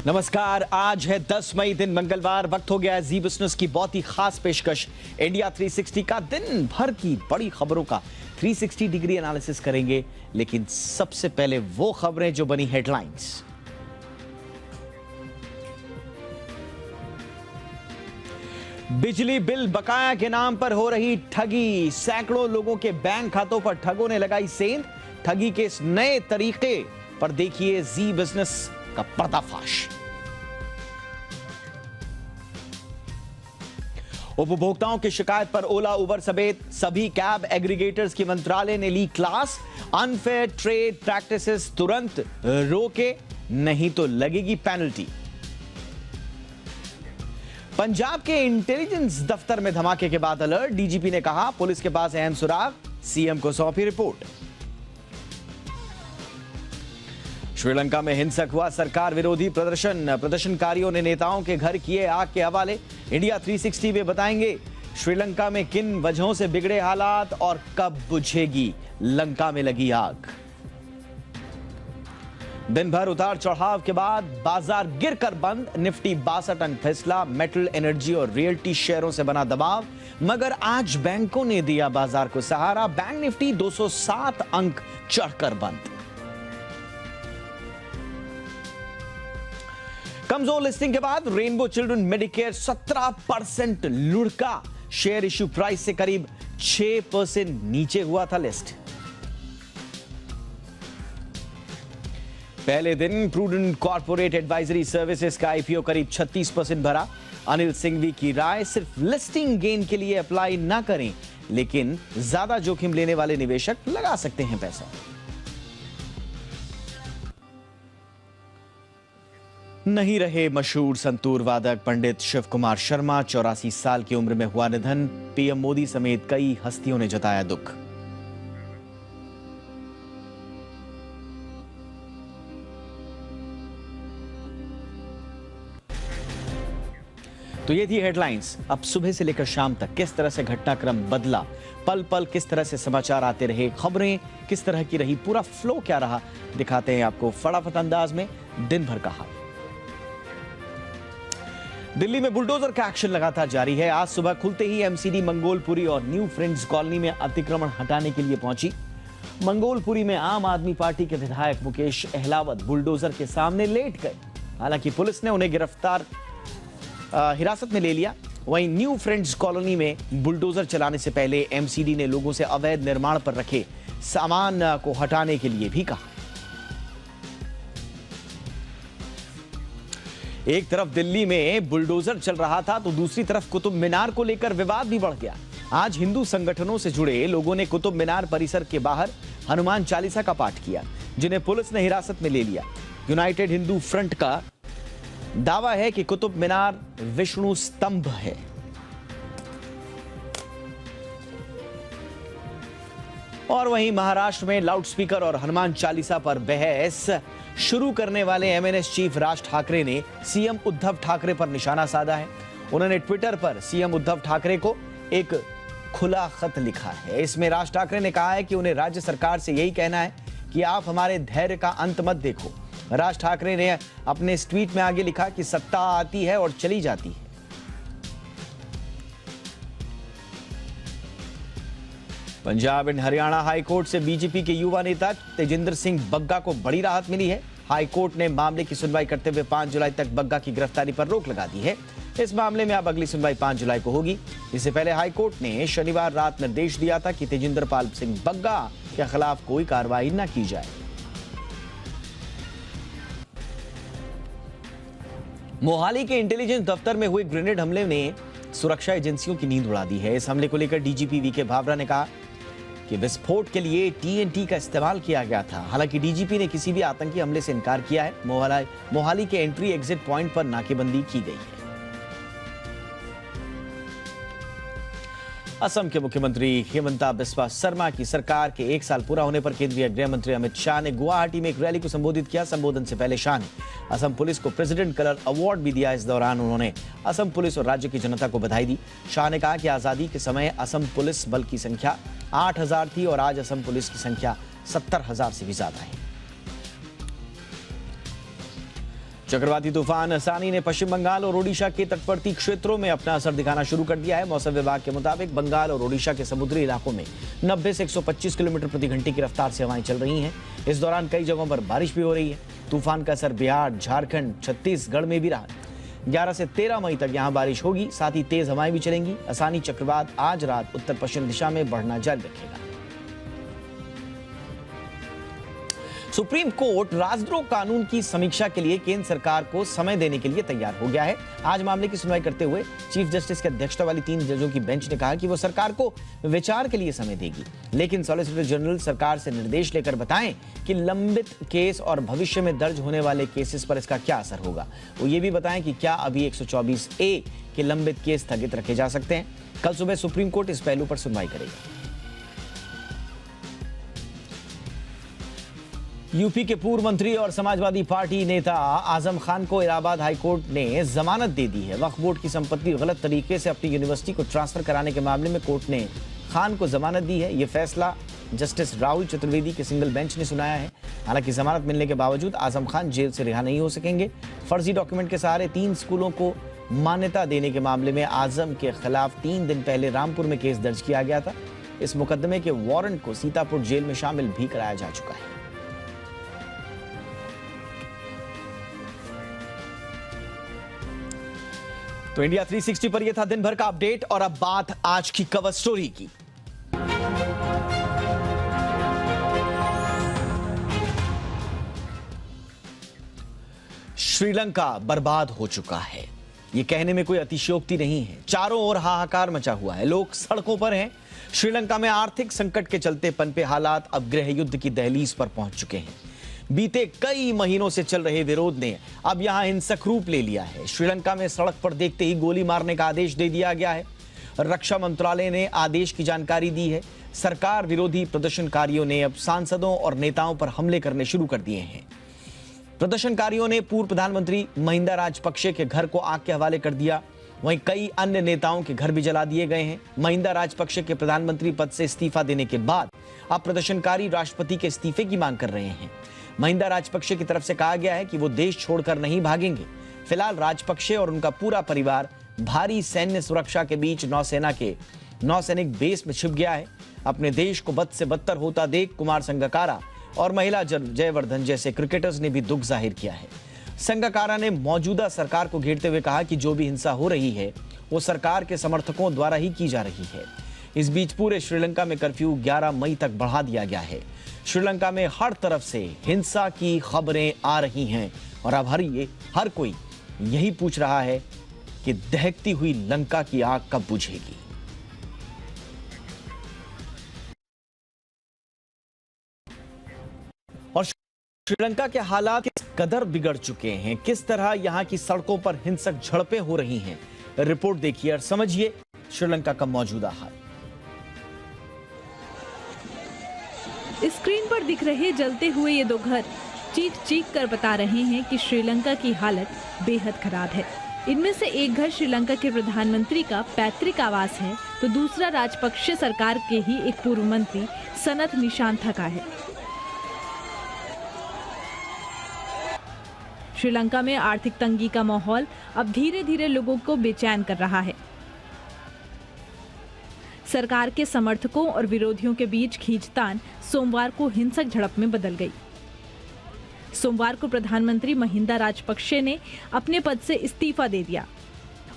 नमस्कार, आज है 10 मई, दिन मंगलवार। वक्त हो गया है जी बिजनेस की बहुत ही खास पेशकश इंडिया 360 का। दिन भर की बड़ी खबरों का 360 डिग्री एनालिसिस करेंगे, लेकिन सबसे पहले वो खबरें जो बनी हेडलाइंस। बिजली बिल बकाया के नाम पर हो रही ठगी, सैकड़ों लोगों के बैंक खातों पर ठगों ने लगाई सेंध। ठगी के इस नए तरीके पर देखिए जी बिजनेस का पर्दाफाश। उपभोक्ताओं की शिकायत पर ओला, उबर समेत सभी कैब एग्रीगेटर्स की मंत्रालय ने ली क्लास। अनफेयर ट्रेड प्रैक्टिसेस तुरंत रोके, नहीं तो लगेगी पेनल्टी। पंजाब के इंटेलिजेंस दफ्तर में धमाके के बाद अलर्ट, डीजीपी ने कहा पुलिस के पास अहम सुराग, सीएम को सौंपी रिपोर्ट। श्रीलंका में हिंसक हुआ सरकार विरोधी प्रदर्शन, प्रदर्शनकारियों ने नेताओं के घर किए आग के हवाले। इंडिया 360 में बताएंगे श्रीलंका में किन वजहों से बिगड़े हालात और कब बुझेगी लंका में लगी आग। दिन भर उतार चढ़ाव के बाद बाजार गिरकर बंद, निफ्टी 62 अंक फिसला। मेटल, एनर्जी और रियल्टी शेयरों से बना दबाव, मगर आज बैंकों ने दिया बाजार को सहारा। बैंक निफ्टी 207 अंक चढ़कर बंद। कमजोर लिस्टिंग के बाद रेनबो चिल्ड्रन मेडिकेयर 17% लुढ़का। शेयर इश्यू प्राइस से करीब 6% नीचे हुआ था लिस्ट। पहले दिन प्रूडेंट कॉर्पोरेट एडवाइजरी सर्विसेज का आईपीओ करीब 36% भरा। अनिल सिंघवी की राय, सिर्फ लिस्टिंग गेन के लिए अप्लाई ना करें, लेकिन ज्यादा जोखिम लेने वाले निवेशक लगा सकते हैं पैसा। नहीं रहे मशहूर संतूर वादक पंडित शिव कुमार शर्मा, 84 साल की उम्र में हुआ निधन। पीएम मोदी समेत कई हस्तियों ने जताया दुख। तो ये थी हेडलाइंस। अब सुबह से लेकर शाम तक किस तरह से घटनाक्रम बदला, पल पल किस तरह से समाचार आते रहे, खबरें किस तरह की रही, पूरा फ्लो क्या रहा, दिखाते हैं आपको फटाफट अंदाज में दिन भर का हाल। दिल्ली में बुलडोजर का एक्शन लगातार जारी है। आज सुबह खुलते ही एमसीडी मंगोलपुरी और न्यू फ्रेंड्स कॉलोनी में अतिक्रमण हटाने के लिए पहुंची। मंगोलपुरी में आम आदमी पार्टी के विधायक मुकेश अहलावत बुलडोजर के सामने लेट गए। हालांकि पुलिस ने उन्हें हिरासत में ले लिया। वहीं न्यू फ्रेंड्स कॉलोनी में बुलडोजर चलाने से पहले एमसीडी ने लोगों से अवैध निर्माण पर रखे सामान को हटाने के लिए भी कहा। एक तरफ दिल्ली में बुलडोजर चल रहा था तो दूसरी तरफ कुतुब मीनार को लेकर विवाद भी बढ़ गया। आज हिंदू संगठनों से जुड़े लोगों ने कुतुब मीनार परिसर के बाहर हनुमान चालीसा का पाठ किया, जिन्हें पुलिस ने हिरासत में ले लिया। यूनाइटेड हिंदू फ्रंट का दावा है कि कुतुब मीनार विष्णु स्तंभ है। और वहीं महाराष्ट्र में लाउडस्पीकर और हनुमान चालीसा पर बहस शुरू करने वाले एमएनएस चीफ राज ठाकरे ने सीएम उद्धव ठाकरे पर निशाना साधा है। उन्होंने ट्विटर पर सीएम उद्धव ठाकरे को एक खुला खत लिखा है। इसमें राज ठाकरे ने कहा है कि उन्हें राज्य सरकार से यही कहना है कि आप हमारे धैर्य का अंत मत देखो। राज ठाकरे ने अपने इस ट्वीट में आगे लिखा कि सत्ता आती है और चली जाती है। पंजाब एंड हरियाणा हाईकोर्ट से बीजेपी के युवा नेता तेजिंदर सिंह बग्गा को बड़ी राहत मिली है। हाईकोर्ट ने मामले की सुनवाई करते हुए 5 जुलाई तक बग्गा की गिरफ्तारी पर रोक लगा दी है। इस मामले में अब अगली सुनवाई 5 जुलाई को होगी। इससे पहले हाईकोर्ट ने शनिवार रात निर्देश दिया था कि तेजिंदर पाल सिंह बग्गा के खिलाफ कोई कार्रवाई न की जाए। मोहाली के इंटेलिजेंस दफ्तर में हुए ग्रेनेड हमले ने सुरक्षा एजेंसियों की नींद उड़ा दी है। इस हमले को लेकर डीजीपी वीके भावरा ने कहा कि विस्फोट के लिए टीएनटी का इस्तेमाल किया गया था। हालांकि डीजीपी ने किसी भी आतंकी हमले से इनकार किया है। मोहाली के एंट्री एग्जिट पॉइंट पर नाकेबंदी की गई है। असम के मुख्यमंत्री हिमंता बिस्वा शर्मा की सरकार के 1 साल पूरा होने पर केंद्रीय गृह मंत्री अमित शाह ने गुवाहाटी में एक रैली को संबोधित किया। संबोधन से पहले शाह ने असम पुलिस को प्रेसिडेंट कलर अवार्ड भी दिया। इस दौरान उन्होंने असम पुलिस और राज्य की जनता को बधाई दी। शाह ने कहा कि आजादी के समय असम पुलिस बल की संख्या 8,000 थी और आज असम पुलिस की संख्या 70,000 से भी ज्यादा है। चक्रवाती तूफान असानी ने पश्चिम बंगाल और ओडिशा के तटवर्ती क्षेत्रों में अपना असर दिखाना शुरू कर दिया है। मौसम विभाग के मुताबिक बंगाल और ओडिशा के समुद्री इलाकों में 90 से 125 किलोमीटर प्रति घंटे की रफ्तार से हवाएं चल रही हैं। इस दौरान कई जगहों पर बारिश भी हो रही है। तूफान का असर बिहार, झारखंड, छत्तीसगढ़ में भी रहा। 11 से 13 मई तक यहां बारिश होगी, साथ ही तेज हवाएं भी चलेंगी। असानी चक्रवात आज रात उत्तर पश्चिम दिशा में बढ़ना जारी रखेगा। सुप्रीम कोर्ट राजद्रोह कानून की समीक्षा के लिए केंद्र सरकार को समय देने के लिए तैयार हो गया है। आज मामले की सुनवाई करते हुए चीफ जस्टिस की अध्यक्षता वाली 3 जजों की बेंच ने कहा कि वो सरकार को विचार के लिए समय देगी, लेकिन सॉलिसिटर जनरल सरकार से निर्देश लेकर बताएं कि लंबित केस और भविष्य में दर्ज होने वाले केसेस पर इसका क्या असर होगा। वो ये भी बताएं कि क्या अभी 124A के लंबित केस स्थगित रखे जा सकते हैं। कल सुबह सुप्रीम कोर्ट इस पहलू पर सुनवाई करेगा। यूपी के पूर्व मंत्री और समाजवादी पार्टी नेता आजम खान को इलाहाबाद हाईकोर्ट ने जमानत दे दी है। वक्फ बोर्ड की संपत्ति गलत तरीके से अपनी यूनिवर्सिटी को ट्रांसफर कराने के मामले में कोर्ट ने खान को जमानत दी है। यह फैसला जस्टिस राहुल चतुर्वेदी के सिंगल बेंच ने सुनाया है। हालांकि जमानत मिलने के बावजूद आजम खान जेल से रिहा नहीं हो सकेंगे। फर्जी डॉक्यूमेंट के सहारे 3 स्कूलों को मान्यता देने के मामले में आजम के खिलाफ 3 दिन पहले रामपुर में केस दर्ज किया गया था। इस मुकदमे के वारंट को सीतापुर जेल में शामिल भी कराया जा चुका है। तो इंडिया 360 पर यह था दिन भर का अपडेट और अब बात आज की कवर स्टोरी की। श्रीलंका बर्बाद हो चुका है, यह कहने में कोई अतिशयोक्ति नहीं है। चारों ओर हाहाकार मचा हुआ है, लोग सड़कों पर हैं। श्रीलंका में आर्थिक संकट के चलते पनपे हालात अब गृह युद्ध की दहलीज पर पहुंच चुके हैं। बीते कई महीनों से चल रहे विरोध ने अब यहां हिंसक रूप ले लिया है। श्रीलंका में सड़क पर देखते ही गोली मारने का आदेश दे दिया गया है। रक्षा मंत्रालय ने आदेश की जानकारी दी है। सरकार विरोधी प्रदर्शनकारियों ने अब सांसदों और नेताओं पर हमले करने शुरू कर दिए हैं। प्रदर्शनकारियों ने पूर्व प्रधानमंत्री महिंदा राजपक्षे के घर को आग के हवाले कर दिया। वहीं कई अन्य नेताओं के घर भी जला दिए गए हैं। महिंदा राजपक्षे के प्रधानमंत्री पद से इस्तीफा देने के बाद अब प्रदर्शनकारी राष्ट्रपति के इस्तीफे की मांग कर रहे हैं। महिंदा राजपक्षे की तरफ से कहा गया है कि वो देश छोड़कर नहीं भागेंगे। फिलहाल राजपक्षे और उनका पूरा परिवार भारी सैन्य सुरक्षा के बीच नौसैनिक बेस में छिप गया है। अपने देश को बद से बदतर होता देख कुमार संगकारा और महिला जयवर्धन जैसे क्रिकेटर्स ने भी दुख जाहिर किया है। संगकारा ने मौजूदा सरकार को घेरते हुए कहा कि जो भी हिंसा हो रही है वो सरकार के समर्थकों द्वारा ही की जा रही है। इस बीच पूरे श्रीलंका में कर्फ्यू 11 मई तक बढ़ा दिया गया है। श्रीलंका में हर तरफ से हिंसा की खबरें आ रही हैं और अब हर कोई यही पूछ रहा है कि दहकती हुई लंका की आग कब बुझेगी। और श्रीलंका के हालात किस कदर बिगड़ चुके हैं, किस तरह यहां की सड़कों पर हिंसक झड़पें हो रही हैं, रिपोर्ट देखिए और समझिए श्रीलंका का मौजूदा हाल। स्क्रीन पर दिख रहे जलते हुए ये 2 घर चीख चीख कर बता रहे हैं कि श्रीलंका की हालत बेहद खराब है। इनमें से एक घर श्रीलंका के प्रधानमंत्री का पैतृक आवास है, तो दूसरा राजपक्षे सरकार के ही एक पूर्व मंत्री सनथ निशांथा का है। श्रीलंका में आर्थिक तंगी का माहौल अब धीरे धीरे लोगों को बेचैन कर रहा है। सरकार के समर्थकों और विरोधियों के बीच खींचतान सोमवार को हिंसक झड़प में बदल गई। सोमवार को प्रधानमंत्री महिंदा राजपक्षे ने अपने पद से इस्तीफा दे दिया।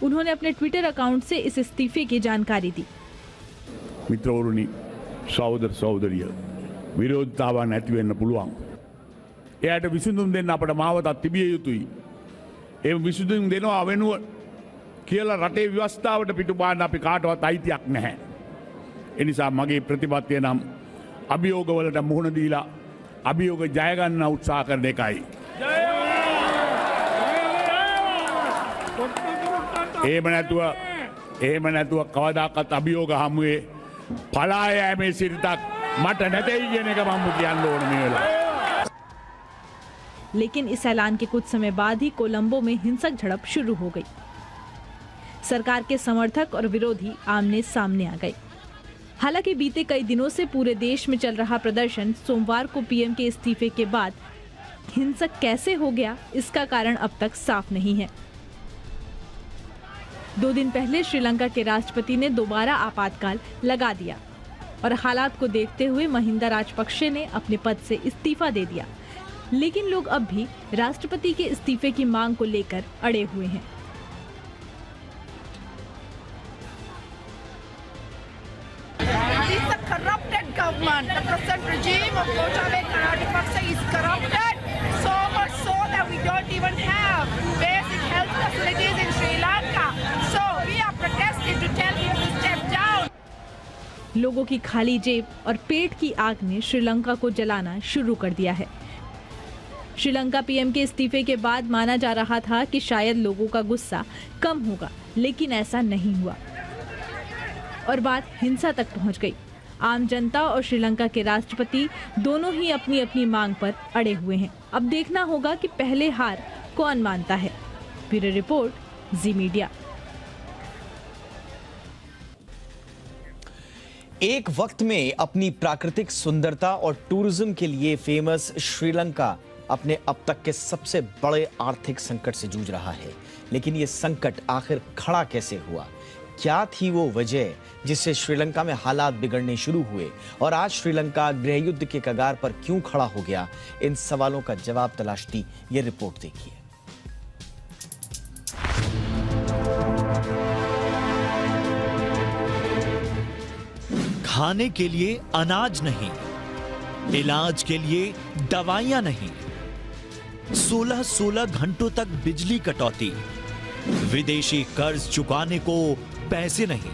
उन्होंने अपने ट्विटर अकाउंट से इस इस्तीफे की जानकारी दी। मित्रवरुनि सहोदर सहोदरिय विरोधतावान ඇති වෙන්න පුළුවන්. එයාට විසඳුම් දෙන්න අපට මාවතක් තිබිය යුතුයි. ඒ විසඳුම් දෙනවා වෙනුව කියලා රටේ ව්‍යවස්ථාවට පිටුපාන්න අපි කාටවත් අයිතියක් නැහැ. ඒ නිසා මගේ ප්‍රතිපත්තිය නම් අභියෝගවලට මුහුණ දීලා අභියෝග ජය ගන්න උත්සාහ කරන එකයි. එහෙම නැතුව කවදාකවත් අභියෝග හමුවේ පලා යෑමේ සිරිතක් මට නැතයි කියන එක මම කියන්න ඕන මේ වෙලාවේ. लेकिन इस ऐलान के कुछ समय बाद ही कोलंबो में हिंसक झड़प शुरू हो गई। सरकार के समर्थक और विरोधी आमने सामने आ गए। हालांकि बीते कई दिनों से पूरे देश में चल रहा प्रदर्शन सोमवार को पीएम के इस्तीफे के बाद हिंसक कैसे हो गया, इसका कारण अब तक साफ नहीं है। 2 दिन पहले श्रीलंका के राष्ट्रपति ने दोबारा आपातकाल लगा दिया और हालात को देखते हुए महिंदा राजपक्षे ने अपने पद से इस्तीफा दे दिया, लेकिन लोग अब भी राष्ट्रपति के इस्तीफे की मांग को लेकर अड़े हुए हैं। It's a corrupted government. The present regime of Gotabaya Rajapaksa is corrupted, so much so that we don't even have basic health facilities in Sri Lanka. So we are protesting to tell him to step down. लोगों की खाली जेब और पेट की आग ने श्रीलंका को जलाना शुरू कर दिया है। श्रीलंका पीएम के इस्तीफे के बाद माना जा रहा था कि शायद लोगों का गुस्सा कम होगा, लेकिन ऐसा नहीं हुआ और बात हिंसा तक पहुंच गई। आम जनता और श्रीलंका के राष्ट्रपति दोनों ही अपनी अपनी मांग पर अड़े हुए हैं। अब देखना होगा कि पहले हार कौन मानता है। ब्यूरो रिपोर्ट, जी मीडिया। एक वक्त में अपनी प्राकृतिक सुंदरता और टूरिज्म के लिए फेमस श्रीलंका अपने अब तक के सबसे बड़े आर्थिक संकट से जूझ रहा है, लेकिन ये संकट आखिर खड़ा कैसे हुआ? क्या थी वो वजह जिससे श्रीलंका में हालात बिगड़ने शुरू हुए और आज श्रीलंका गृह युद्ध के कगार पर क्यों खड़ा हो गया? इन सवालों का जवाब तलाशती ये रिपोर्ट देखिए। खाने के लिए अनाज नहीं, इलाज के लिए दवाइयां नहीं, 16-16 घंटों तक बिजली कटौती, विदेशी कर्ज चुकाने को पैसे नहीं।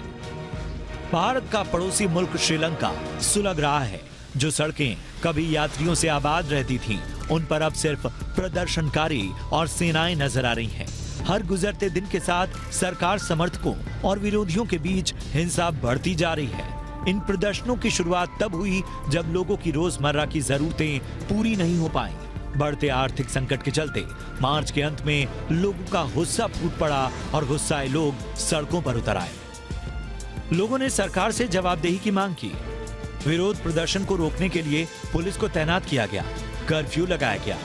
भारत का पड़ोसी मुल्क श्रीलंका सुलग रहा है। जो सड़कें कभी यात्रियों से आबाद रहती थीं, उन पर अब सिर्फ प्रदर्शनकारी और सेनाएं नजर आ रही हैं। हर गुजरते दिन के साथ सरकार समर्थकों और विरोधियों के बीच हिंसा बढ़ती जा रही है। इन प्रदर्शनों की शुरुआत तब हुई जब लोगों की रोजमर्रा की जरूरतें पूरी नहीं हो पाई। बढ़ते आर्थिक संकट के चलते मार्च के अंत में लोगों का गुस्सा फूट पड़ा और गुस्साए लोग सड़कों पर उतर आए। लोगों ने सरकार से जवाबदेही की मांग की। विरोध प्रदर्शन को रोकने के लिए पुलिस को तैनात किया गया, कर्फ्यू लगाया गया।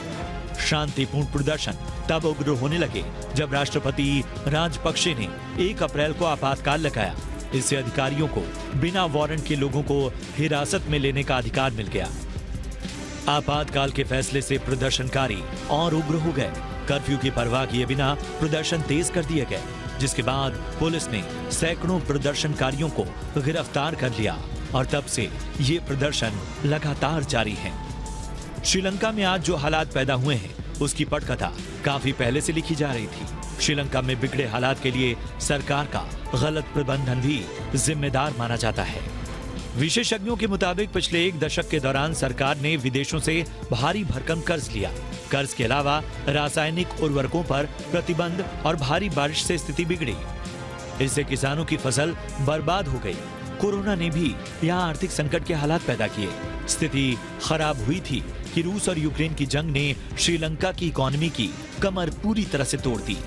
शांतिपूर्ण प्रदर्शन तब उग्र होने लगे जब राष्ट्रपति राजपक्षे ने 1 अप्रैल को आपातकाल लगाया। इससे अधिकारियों को बिना वारंट के लोगों को हिरासत में लेने का अधिकार मिल गया। आपातकाल के फैसले से प्रदर्शनकारी और उग्र हो गए। कर्फ्यू की परवाह किए बिना प्रदर्शन तेज कर दिए गए, जिसके बाद पुलिस ने सैकड़ों प्रदर्शनकारियों को गिरफ्तार कर लिया और तब से ये प्रदर्शन लगातार जारी है। श्रीलंका में आज जो हालात पैदा हुए हैं, उसकी पटकथा काफी पहले से लिखी जा रही थी। श्रीलंका में बिगड़े हालात के लिए सरकार का गलत प्रबंधन भी जिम्मेदार माना जाता है। विशेषज्ञों के मुताबिक पिछले 1 दशक के दौरान सरकार ने विदेशों से भारी भरकम कर्ज लिया। कर्ज के अलावा रासायनिक उर्वरकों पर प्रतिबंध और भारी बारिश से स्थिति बिगड़ी। इससे किसानों की फसल बर्बाद हो गई। कोरोना ने भी यहाँ आर्थिक संकट के हालात पैदा किए। स्थिति खराब हुई थी कि रूस और यूक्रेन की जंग ने श्रीलंका की इकोनॉमी की कमर पूरी तरह से तोड़ दी।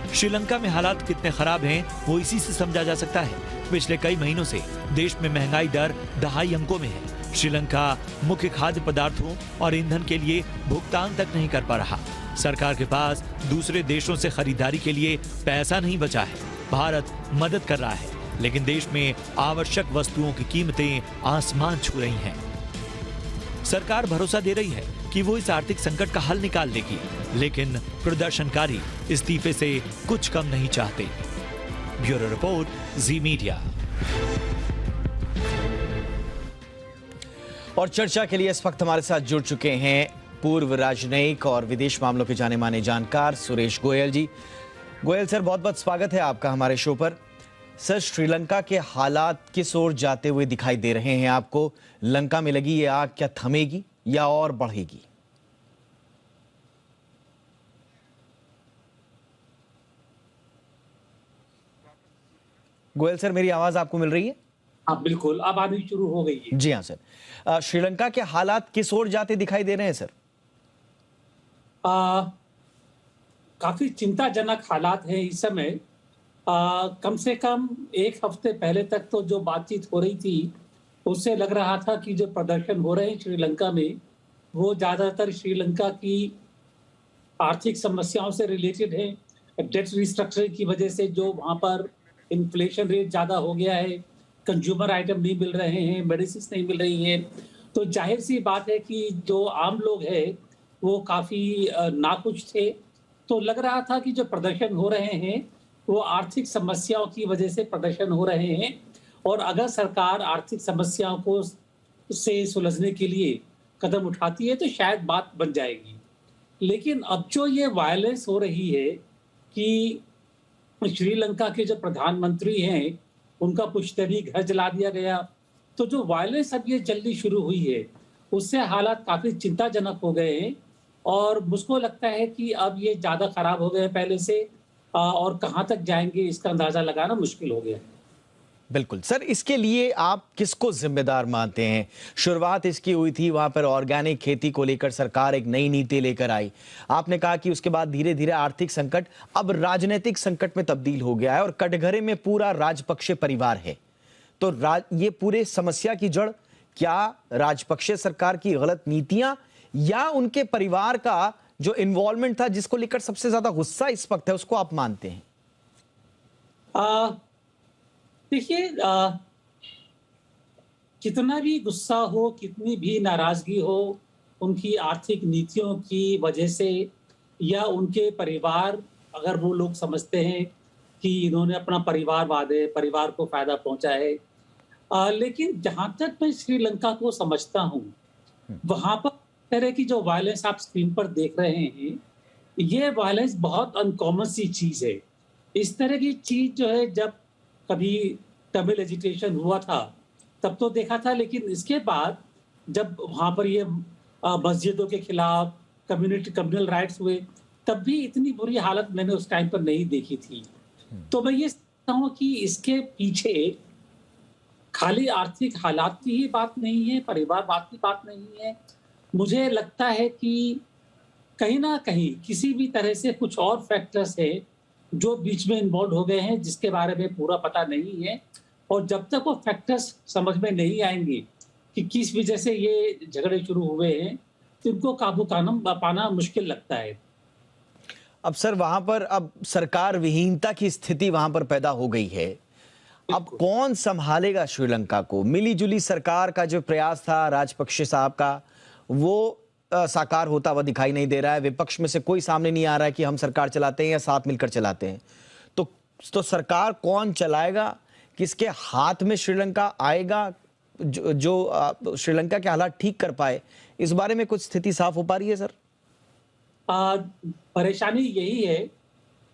श्रीलंका में हालात कितने खराब हैं, वो इसी से समझा जा सकता है। पिछले कई महीनों से देश में महंगाई दर दहाई अंकों में है। श्रीलंका मुख्य खाद्य पदार्थों और ईंधन के लिए भुगतान तक नहीं कर पा रहा। सरकार के पास दूसरे देशों से खरीदारी के लिए पैसा नहीं बचा है। भारत मदद कर रहा है, लेकिन देश में आवश्यक वस्तुओं की कीमतें आसमान छू रही हैं। सरकार भरोसा दे रही है कि वो इस आर्थिक संकट का हल निकाल लेगी, लेकिन प्रदर्शनकारी इस्तीफे से कुछ कम नहीं चाहते। ब्यूरो रिपोर्ट, जी मीडिया। और चर्चा के लिए इस वक्त हमारे साथ जुड़ चुके हैं पूर्व राजनयिक और विदेश मामलों के जाने माने जानकार सुरेश गोयल जी। गोयल सर, बहुत बहुत स्वागत है आपका हमारे शो पर। सर, श्रीलंका के हालात किस ओर जाते हुए दिखाई दे रहे हैं आपको? लंका में लगी ये आग क्या थमेगी या और बढ़ेगी? गोयल सर, मेरी आवाज आपको मिल रही है? हाँ बिल्कुल, अब अभी शुरू हो गई है। जी हाँ सर। श्रीलंका के हालात किस ओर जाते दिखाई दे रहे हैं सर? काफी चिंताजनक हालात है इस समय। कम से कम 1 हफ्ते पहले तक तो जो बातचीत हो रही थी, उससे लग रहा था कि जो प्रदर्शन हो रहे हैं श्रीलंका में, वो ज़्यादातर श्रीलंका की आर्थिक समस्याओं से रिलेटेड है। डेट रिस्ट्रक्चरिंग की वजह से जो वहाँ पर इन्फ्लेशन रेट ज़्यादा हो गया है, कंज्यूमर आइटम नहीं मिल रहे हैं, मेडिसिन नहीं मिल रही हैं, तो जाहिर सी बात है कि जो आम लोग हैं वो काफ़ी नाखुश थे। तो लग रहा था कि जो प्रदर्शन हो रहे हैं वो आर्थिक समस्याओं की वजह से प्रदर्शन हो रहे हैं, और अगर सरकार आर्थिक समस्याओं को से सुलझने के लिए कदम उठाती है तो शायद बात बन जाएगी। लेकिन अब जो ये वायलेंस हो रही है कि श्रीलंका के जो प्रधानमंत्री हैं उनका पुश्तैनी घर जला दिया गया, तो जो वायलेंस अब ये जल्दी शुरू हुई है उससे हालात काफी चिंताजनक हो गए हैं, और मुझको लगता है कि अब ये ज्यादा खराब हो गए हैं पहले से, और कहाँ तक जाएंगे इसका अंदाजा लगाना मुश्किल हो गया है। बिल्कुल सर, इसके लिए आप किसको जिम्मेदार मानते हैं? शुरुआत इसकी हुई थी, वहां पर ऑर्गेनिक खेती को लेकर सरकार एक नई नीति लेकर आई। आपने कहा कि उसके बाद धीरे धीरे आर्थिक संकट अब राजनीतिक संकट में तब्दील हो गया है और कटघरे में पूरा राजपक्षे परिवार है। तो ये पूरे समस्या की जड़ क्या राजपक्षे सरकार की गलत नीतियां या उनके परिवार का जो इन्वॉल्वमेंट था, जिसको लेकर सबसे ज्यादा गुस्सा इस वक्त है, उसको आप मानते हैं? देखिए, कितना भी गुस्सा हो, कितनी भी नाराजगी हो उनकी आर्थिक नीतियों की वजह से, या उनके परिवार, अगर वो लोग समझते हैं कि इन्होंने अपना परिवारवाद है, परिवार को फायदा पहुंचा है, लेकिन जहां तक मैं श्रीलंका को समझता हूं, वहां पर तरह की जो वायलेंस आप स्क्रीन पर देख रहे हैं, ये वायलेंस बहुत अनकॉमन सी चीज है। इस तरह की चीज जो है, जब कभी तमिल एजिटेशन हुआ था तब तो देखा था, लेकिन इसके बाद जब वहाँ पर ये मस्जिदों के खिलाफ कम्युनल राइट्स हुए, तब भी इतनी बुरी हालत मैंने उस टाइम पर नहीं देखी थी। तो मैं ये समझता हूँ कि इसके पीछे खाली आर्थिक हालात की ही बात नहीं है, परिवारवाद की बात नहीं है। मुझे लगता है कि कहीं ना कहीं किसी भी तरह से कुछ और फैक्टर्स है जो बीच में इन्वॉल्व हो गए हैं, जिसके बारे में पूरा पता नहीं है, और जब तक वो फैक्टर्स समझ में नहीं आएंगे कि किस वजह से ये झगड़े शुरू हुए हैं, तो इनको काबू पाना मुश्किल लगता है। अब सर, वहां पर अब सरकार विहीनता की स्थिति वहां पर पैदा हो गई है। अब कौन संभालेगा श्रीलंका को? मिली जुली सरकार का जो प्रयास था राजपक्षे साहब का, वो साकार होता हुआ दिखाई नहीं दे रहा है। विपक्ष में से कोई सामने नहीं आ रहा है कि हम सरकार चलाते हैं या साथ मिलकर चलाते हैं। तो सरकार कौन चलाएगा? किसके हाथ में श्रीलंका आएगा जो श्रीलंका के हालात ठीक कर पाए? इस बारे में कुछ स्थिति साफ हो पा रही है सर? परेशानी यही है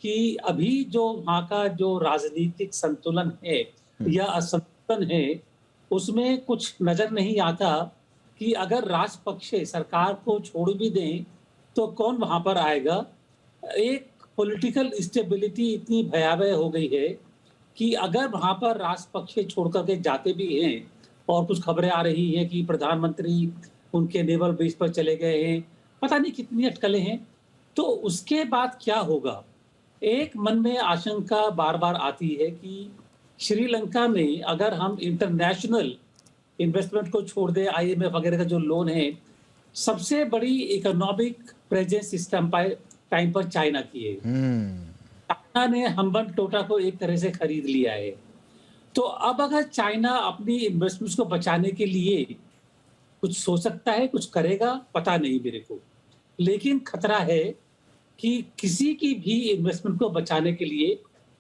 कि अभी जो वहाँ का जो राजनीतिक संतुलन है या असंतुलन है, उसमें कुछ नजर नहीं आता कि अगर राजपक्षे सरकार को छोड़ भी दें तो कौन वहां पर आएगा। एक पॉलिटिकल स्टेबिलिटी इतनी भयावह हो गई है कि अगर वहां पर राजपक्षे छोड़ करके जाते भी हैं, और कुछ खबरें आ रही हैं कि प्रधानमंत्री उनके नेवल बेस पर चले गए हैं, पता नहीं कितनी अटकलें हैं, तो उसके बाद क्या होगा? एक मन में आशंका बार बार आती है कि श्रीलंका में अगर हम इंटरनेशनल इन्वेस्टमेंट को छोड़ दे, IMF वगैरह का जो लोन है, सबसे बड़ी इकोनॉमिक प्रेजेंस इस टाइम पर चाइना की है। चाइना ने हम्बन टोटा को एक तरह से खरीद लिया है। तो अब अगर चाइना अपनी इन्वेस्टमेंट्स को बचाने के लिए कुछ सोच सकता है, कुछ करेगा, पता नहीं मेरे को, लेकिन खतरा है कि किसी की भी इन्वेस्टमेंट को बचाने के लिए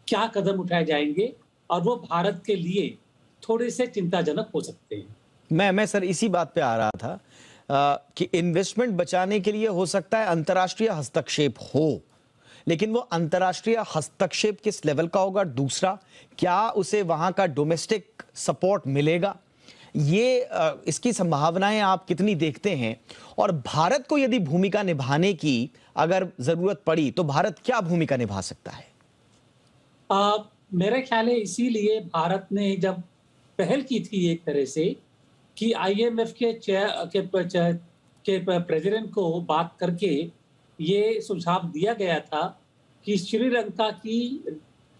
क्या कदम उठाए जाएंगे, और वो भारत के लिए थोड़े से चिंताजनक हो सकते हैं। मैं सर इसी बात पे आ रहा था कि इन्वेस्टमेंट बचाने के लिए हो सकता है अंतर्राष्ट्रीय हस्तक्षेप हो, लेकिन वो अंतर्राष्ट्रीय हस्तक्षेप किस लेवल का होगा? दूसरा, क्या उसे वहां का डोमेस्टिक सपोर्ट मिलेगा? ये इसकी संभावनाएं आप कितनी देखते हैं? और भारत को यदि भूमिका निभाने की अगर जरूरत पड़ी तो भारत क्या भूमिका निभा सकता है? मेरे ख्याल है इसीलिए भारत ने जब पहल की थी एक तरह से कि IMF के प्रेसिडेंट को बात करके ये सुझाव दिया गया था कि श्रीलंका की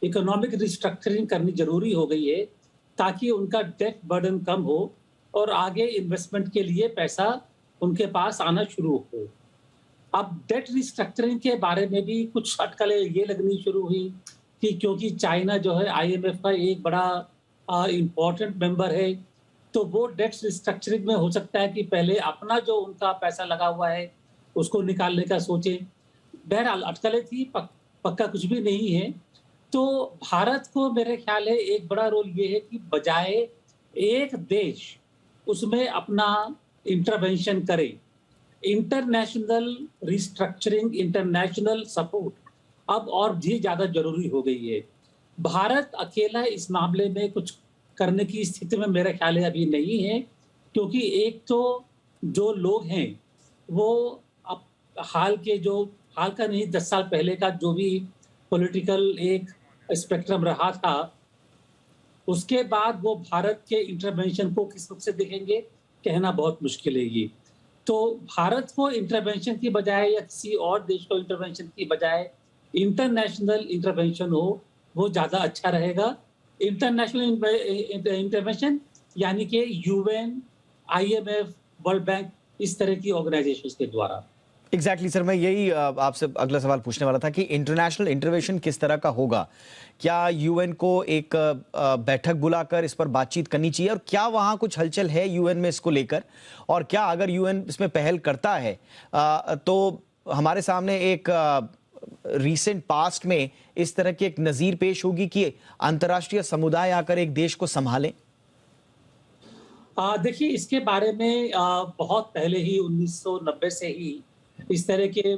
इकोनॉमिक रिस्ट्रक्चरिंग करनी जरूरी हो गई है ताकि उनका डेट बर्डन कम हो और आगे इन्वेस्टमेंट के लिए पैसा उनके पास आना शुरू हो। अब डेट रिस्ट्रक्चरिंग के बारे में भी कुछ अटकलें ये लगनी शुरू हुई कि क्योंकि चाइना जो है IMF का एक बड़ा इम्पोर्टेंट मेंबर है, तो वो डेट रिस्ट्रक्चरिंग में हो सकता है कि पहले अपना जो उनका पैसा लगा हुआ है उसको निकालने का सोचें। बहरहाल अटकलें थी, पक्का कुछ भी नहीं है। तो भारत को मेरे ख्याल है एक बड़ा रोल ये है कि बजाय एक देश उसमें अपना इंटरवेंशन करे, इंटरनेशनल रिस्ट्रक्चरिंग, इंटरनेशनल सपोर्ट अब और भी ज्यादा जरूरी हो गई है। भारत अकेला इस मामले में कुछ करने की स्थिति में मेरा ख्याल है अभी नहीं है, क्योंकि एक तो जो लोग हैं वो अब हाल का नहीं 10 साल पहले का जो भी पॉलिटिकल एक स्पेक्ट्रम रहा था, उसके बाद वो भारत के इंटरवेंशन को किस रूप से देखेंगे कहना बहुत मुश्किल है ये। तो भारत को इंटरवेंशन की बजाय या किसी और देश को इंटरवेंशन की बजाय इंटरनेशनल इंटरवेंशन हो, वो ज्यादा अच्छा रहेगा। इंटरनेशनल इंटरवेंशन यानी कि UN, IMF, वर्ल्ड बैंक, इस तरह की ऑर्गेनाइजेशंस के द्वारा। एग्जैक्टली सर, मैं यही आपसे अगला सवाल पूछने वाला था कि इंटरनेशनल इंटरवेंशन किस तरह का होगा। क्या UN को एक बैठक बुलाकर इस पर बातचीत करनी चाहिए, और क्या वहां कुछ हलचल है UN में इसको लेकर, और क्या अगर UN इसमें पहल करता है तो हमारे सामने एक रीसेंट पास्ट में इस तरह की एक नजीर पेश होगी कि अंतर्राष्ट्रीय समुदाय आकर एक देश को संभाले? देखिए, इसके बारे में बहुत पहले ही 1990 से ही इस तरह के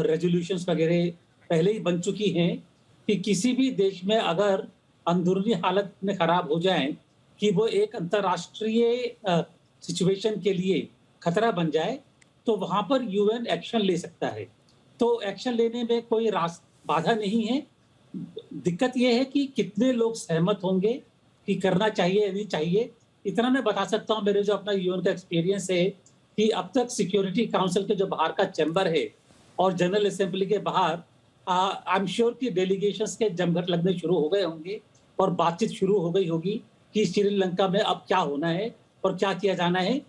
रेजोल्यूशंस वगैरह पहले ही बन चुकी हैं कि किसी भी देश में अगर अंदरूनी हालत में खराब हो जाए कि वो एक अंतर्राष्ट्रीय सिचुएशन के लिए खतरा बन जाए, तो वहां पर UN एक्शन ले सकता है। तो एक्शन लेने में कोई बाधा नहीं है। दिक्कत यह है कि कितने लोग सहमत होंगे कि करना चाहिए या नहीं चाहिए। इतना मैं बता सकता हूँ, मेरे जो अपना UN का एक्सपीरियंस है कि अब तक सिक्योरिटी काउंसिल के जो बाहर का चैम्बर है और जनरल असेंबली के बाहर आई एम श्योर कि डेलीगेशंस के जमघट लगने शुरू हो गए होंगे और बातचीत शुरू हो गई होगी कि श्रीलंका में अब क्या होना है और क्या किया जाना है।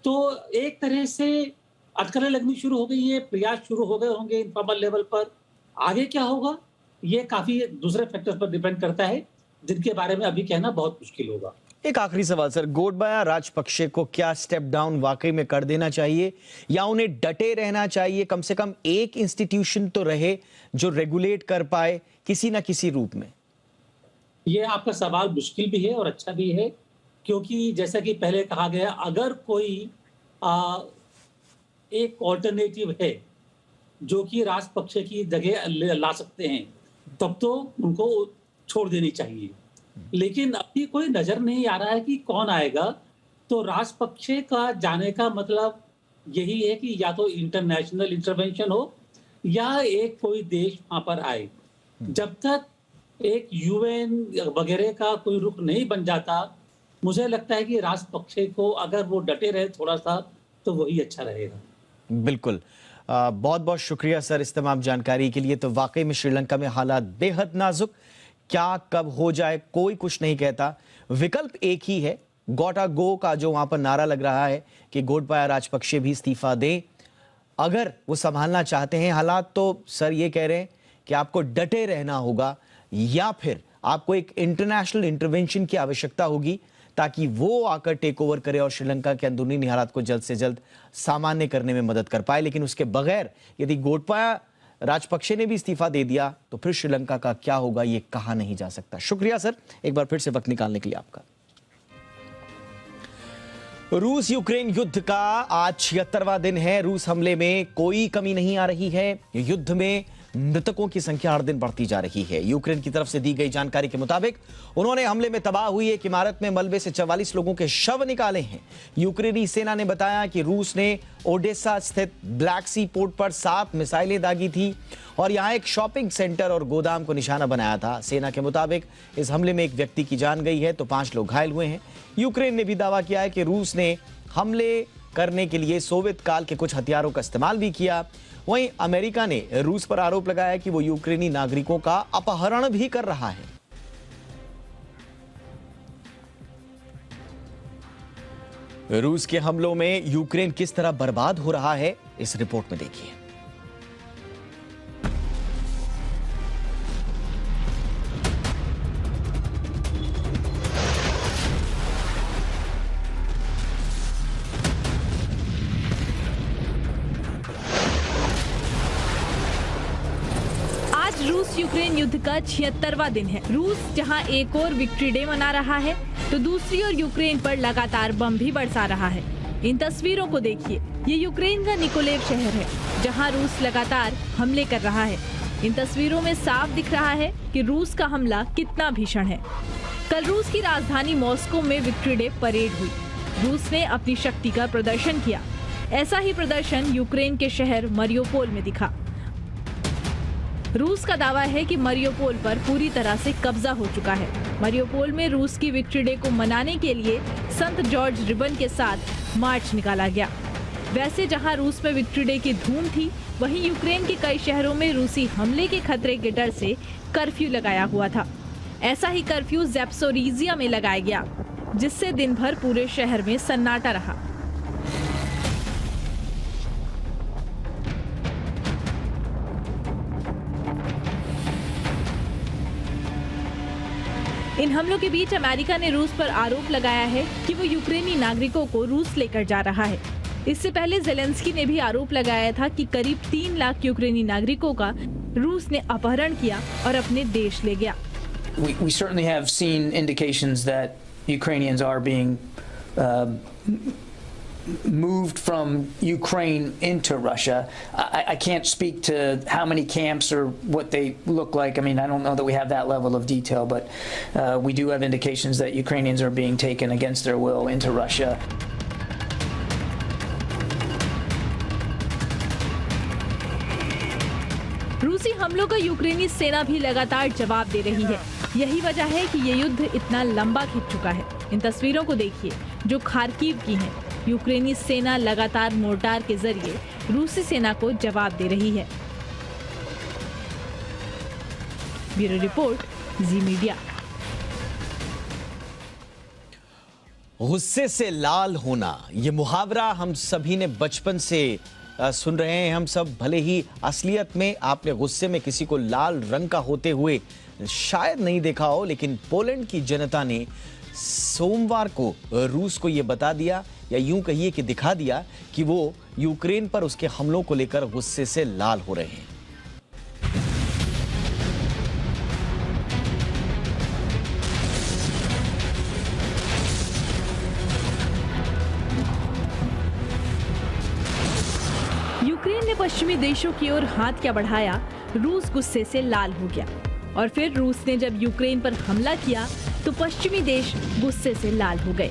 तो एक तरह से अटकलें लगनी शुरू हो गई है, प्रयास शुरू हो गए होंगे इनफॉर्मल लेवल पर। आगे क्या होगा ये काफी दूसरे फैक्टर्स पर डिपेंड करता है, जिनके बारे में अभी कहना बहुत मुश्किल होगा। एक आखिरी सवाल सर, गोटबाया राजपक्षे को क्या स्टेप डाउन वाकई में कर देना चाहिए, या उन्हें डटे रहना चाहिए? कम से कम एक इंस्टीट्यूशन तो रहे जो रेगुलेट कर पाए किसी ना किसी रूप में। ये आपका सवाल मुश्किल भी है और अच्छा भी है, क्योंकि जैसा कि पहले कहा गया, अगर कोई एक ऑल्टरनेटिव है जो कि राजपक्षे की जगह ला सकते हैं, तब तो उनको छोड़ देनी चाहिए। लेकिन अभी कोई नजर नहीं आ रहा है कि कौन आएगा। तो राजपक्षे का जाने का मतलब यही है कि या तो इंटरनेशनल इंटरवेंशन हो या एक कोई देश वहां पर आए। जब तक एक UN वगैरह का कोई रुख नहीं बन जाता, मुझे लगता है कि राजपक्षे को अगर वो डटे रहे थोड़ा सा, तो वही अच्छा रहेगा। बिल्कुल, बहुत बहुत शुक्रिया सर इस तमाम जानकारी के लिए। तो वाकई में श्रीलंका में हालात बेहद नाजुक, क्या कब हो जाए कोई कुछ नहीं कहता। विकल्प एक ही है, गोटा गो का जो वहां पर नारा लग रहा है कि गोटबाया राजपक्षे भी इस्तीफा दें। अगर वो संभालना चाहते हैं हालात, तो सर ये कह रहे हैं कि आपको डटे रहना होगा, या फिर आपको एक इंटरनेशनल इंटरवेंशन की आवश्यकता होगी ताकि वो आकर टेक ओवर करे और श्रीलंका के अंदरूनी हालात को जल्द से जल्द सामान्य करने में मदद कर पाए। लेकिन उसके बगैर यदि गोटबाया राजपक्षे ने भी इस्तीफा दे दिया तो फिर श्रीलंका का क्या होगा ये कहा नहीं जा सकता। शुक्रिया सर एक बार फिर से वक्त निकालने के लिए आपका। रूस यूक्रेन युद्ध का आज 76वां दिन है। रूस हमले में कोई कमी नहीं आ रही है। युद्ध में मृतकों की संख्या हर दिन बढ़ती जा रही है। यूक्रेन की तरफ से दी गई जानकारी के मुताबिक उन्होंने हमले में तबाह हुई एक इमारत में मलबे से 44 लोगों के शव निकाले हैं। यूक्रेनी सेना ने बताया कि रूस ने ओडेसा स्थित ब्लैक सी पोर्ट पर 7 मिसाइलें दागी थी और यहां एक शॉपिंग सेंटर और गोदाम को निशाना बनाया था। सेना के मुताबिक इस हमले में एक व्यक्ति की जान गई है तो 5 लोग घायल हुए हैं। यूक्रेन ने भी दावा किया है कि रूस ने हमले करने के लिए सोवियत काल के कुछ हथियारों का इस्तेमाल भी किया। वहीं अमेरिका ने रूस पर आरोप लगाया कि वो यूक्रेनी नागरिकों का अपहरण भी कर रहा है। रूस के हमलों में यूक्रेन किस तरह बर्बाद हो रहा है, इस रिपोर्ट में देखिए। रूस यूक्रेन युद्ध का 76वां दिन है। रूस जहां एक और विक्ट्री डे मना रहा है, तो दूसरी ओर यूक्रेन पर लगातार बम भी बरसा रहा है। इन तस्वीरों को देखिए, ये यूक्रेन का निकोलेव शहर है, जहां रूस लगातार हमले कर रहा है। इन तस्वीरों में साफ दिख रहा है कि रूस का हमला कितना भीषण है। कल रूस की राजधानी मॉस्को में विक्ट्री डे परेड हुई। रूस ने अपनी शक्ति का प्रदर्शन किया। ऐसा ही प्रदर्शन यूक्रेन के शहर मरियोपोल में दिखा। रूस का दावा है कि मरियोपोल पर पूरी तरह से कब्जा हो चुका है। मरियोपोल में रूस की विक्ट्री डे को मनाने के लिए संत जॉर्ज रिबन के साथ मार्च निकाला गया। वैसे जहां रूस में विक्ट्री डे की धूम थी, वहीं यूक्रेन के कई शहरों में रूसी हमले के खतरे के डर से कर्फ्यू लगाया हुआ था। ऐसा ही कर्फ्यू ज़ैपोरिज़िया में लगाया गया, जिससे दिन भर पूरे शहर में सन्नाटा रहा। इन हमलों के बीच अमेरिका ने रूस पर आरोप लगाया है कि वो यूक्रेनी नागरिकों को रूस लेकर जा रहा है। इससे पहले ज़ेलेंस्की ने भी आरोप लगाया था कि करीब 3 लाख यूक्रेनी नागरिकों का रूस ने अपहरण किया और अपने देश ले गया। We certainly have seen indications that Ukrainians are being moved from Ukraine into Russia. I can't speak to how many camps or what they look like. I mean, I don't know that we have that level of detail, but we do have indications that Ukrainians are being taken against their will into Russia. रूसी हमलों का यूक्रेनी सेना भी लगातार जवाब दे रही है। यही वजह है कि ये युद्ध इतना लंबा खिंच चुका है। इन तस्वीरों को देखिए, जो खार्किव की हैं। यूक्रेनी सेना लगातार मोर्टार के जरिए रूसी सेना को जवाब दे रही है। ब्यूरो रिपोर्ट, जी मीडिया। गुस्से से लाल होना, ये मुहावरा हम सभी ने बचपन से सुन रहे हैं। हम सब, भले ही असलियत में आपने गुस्से में किसी को लाल रंग का होते हुए शायद नहीं देखा हो, लेकिन पोलैंड की जनता ने सोमवार को रूस को यह बता दिया, या यूं कहिए कि दिखा दिया, कि वो यूक्रेन पर उसके हमलों को लेकर गुस्से से लाल हो रहे हैं। यूक्रेन ने पश्चिमी देशों की ओर हाथ क्या बढ़ाया, रूस गुस्से से लाल हो गया। और फिर रूस ने जब यूक्रेन पर हमला किया, तो पश्चिमी देश गुस्से से लाल हो गए।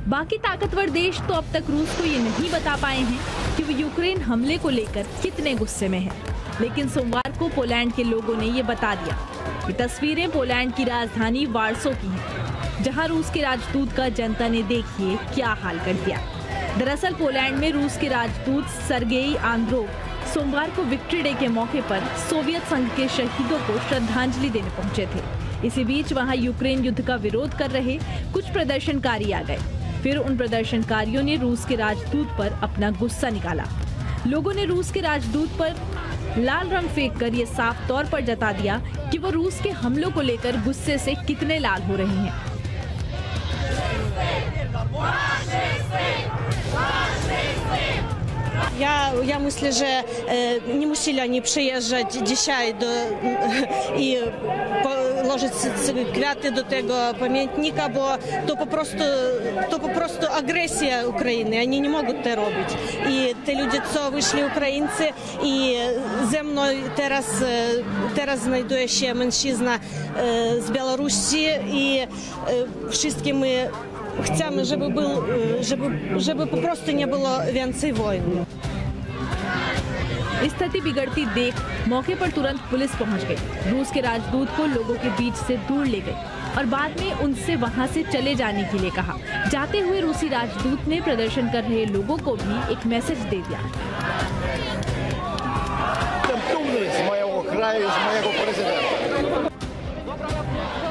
बाकी ताकतवर देश तो अब तक रूस को ये नहीं बता पाए हैं कि वो यूक्रेन हमले को लेकर कितने गुस्से में हैं। लेकिन सोमवार को पोलैंड के लोगों ने ये बता दिया। ये तस्वीरें पोलैंड की राजधानी वार्सो की हैं, जहां रूस के राजदूत का जनता ने देखिए क्या हाल कर दिया। दरअसल पोलैंड में रूस के राजदूत सर्गेई आंद्रोव सोमवार को विक्ट्री डे के मौके पर सोवियत संघ के शहीदों को श्रद्धांजलि देने पहुंचे थे। इसी बीच वहां यूक्रेन युद्ध का विरोध कर रहे कुछ प्रदर्शनकारी आ गए। फिर उन प्रदर्शनकारियों ने रूस के राजदूत पर अपना गुस्सा निकाला। लोगों ने रूस के राजदूत पर लाल रंग फेंककर ये साफ तौर पर जता दिया कि वो रूस के हमलों को लेकर गुस्से से कितने लाल हो रहे हैं। Ja myślę, że nie musieli oni przyjeżdżać dzisiaj i położyć kwiaty do tego pamiętnika, bo to po prostu agresja Ukrainy. Oni nie mogą to robić. I te ludzie, co wyszli Ukraińcy, i ze mną teraz znajduje się mężczyzna z Białorusi i wszystkie my chcemy, żeby po prostu nie było więcej wojny. स्थिति बिगड़ती देख मौके पर तुरंत police पहुंच गई। रूस के राजदूत को लोगों के बीच से दूर ले गई और बाद में उनसे वहां से चले जाने के लिए कहा। जाते हुए रूसी राजदूत ने प्रदर्शन कर रहे लोगों को भी एक मैसेज दे दिया।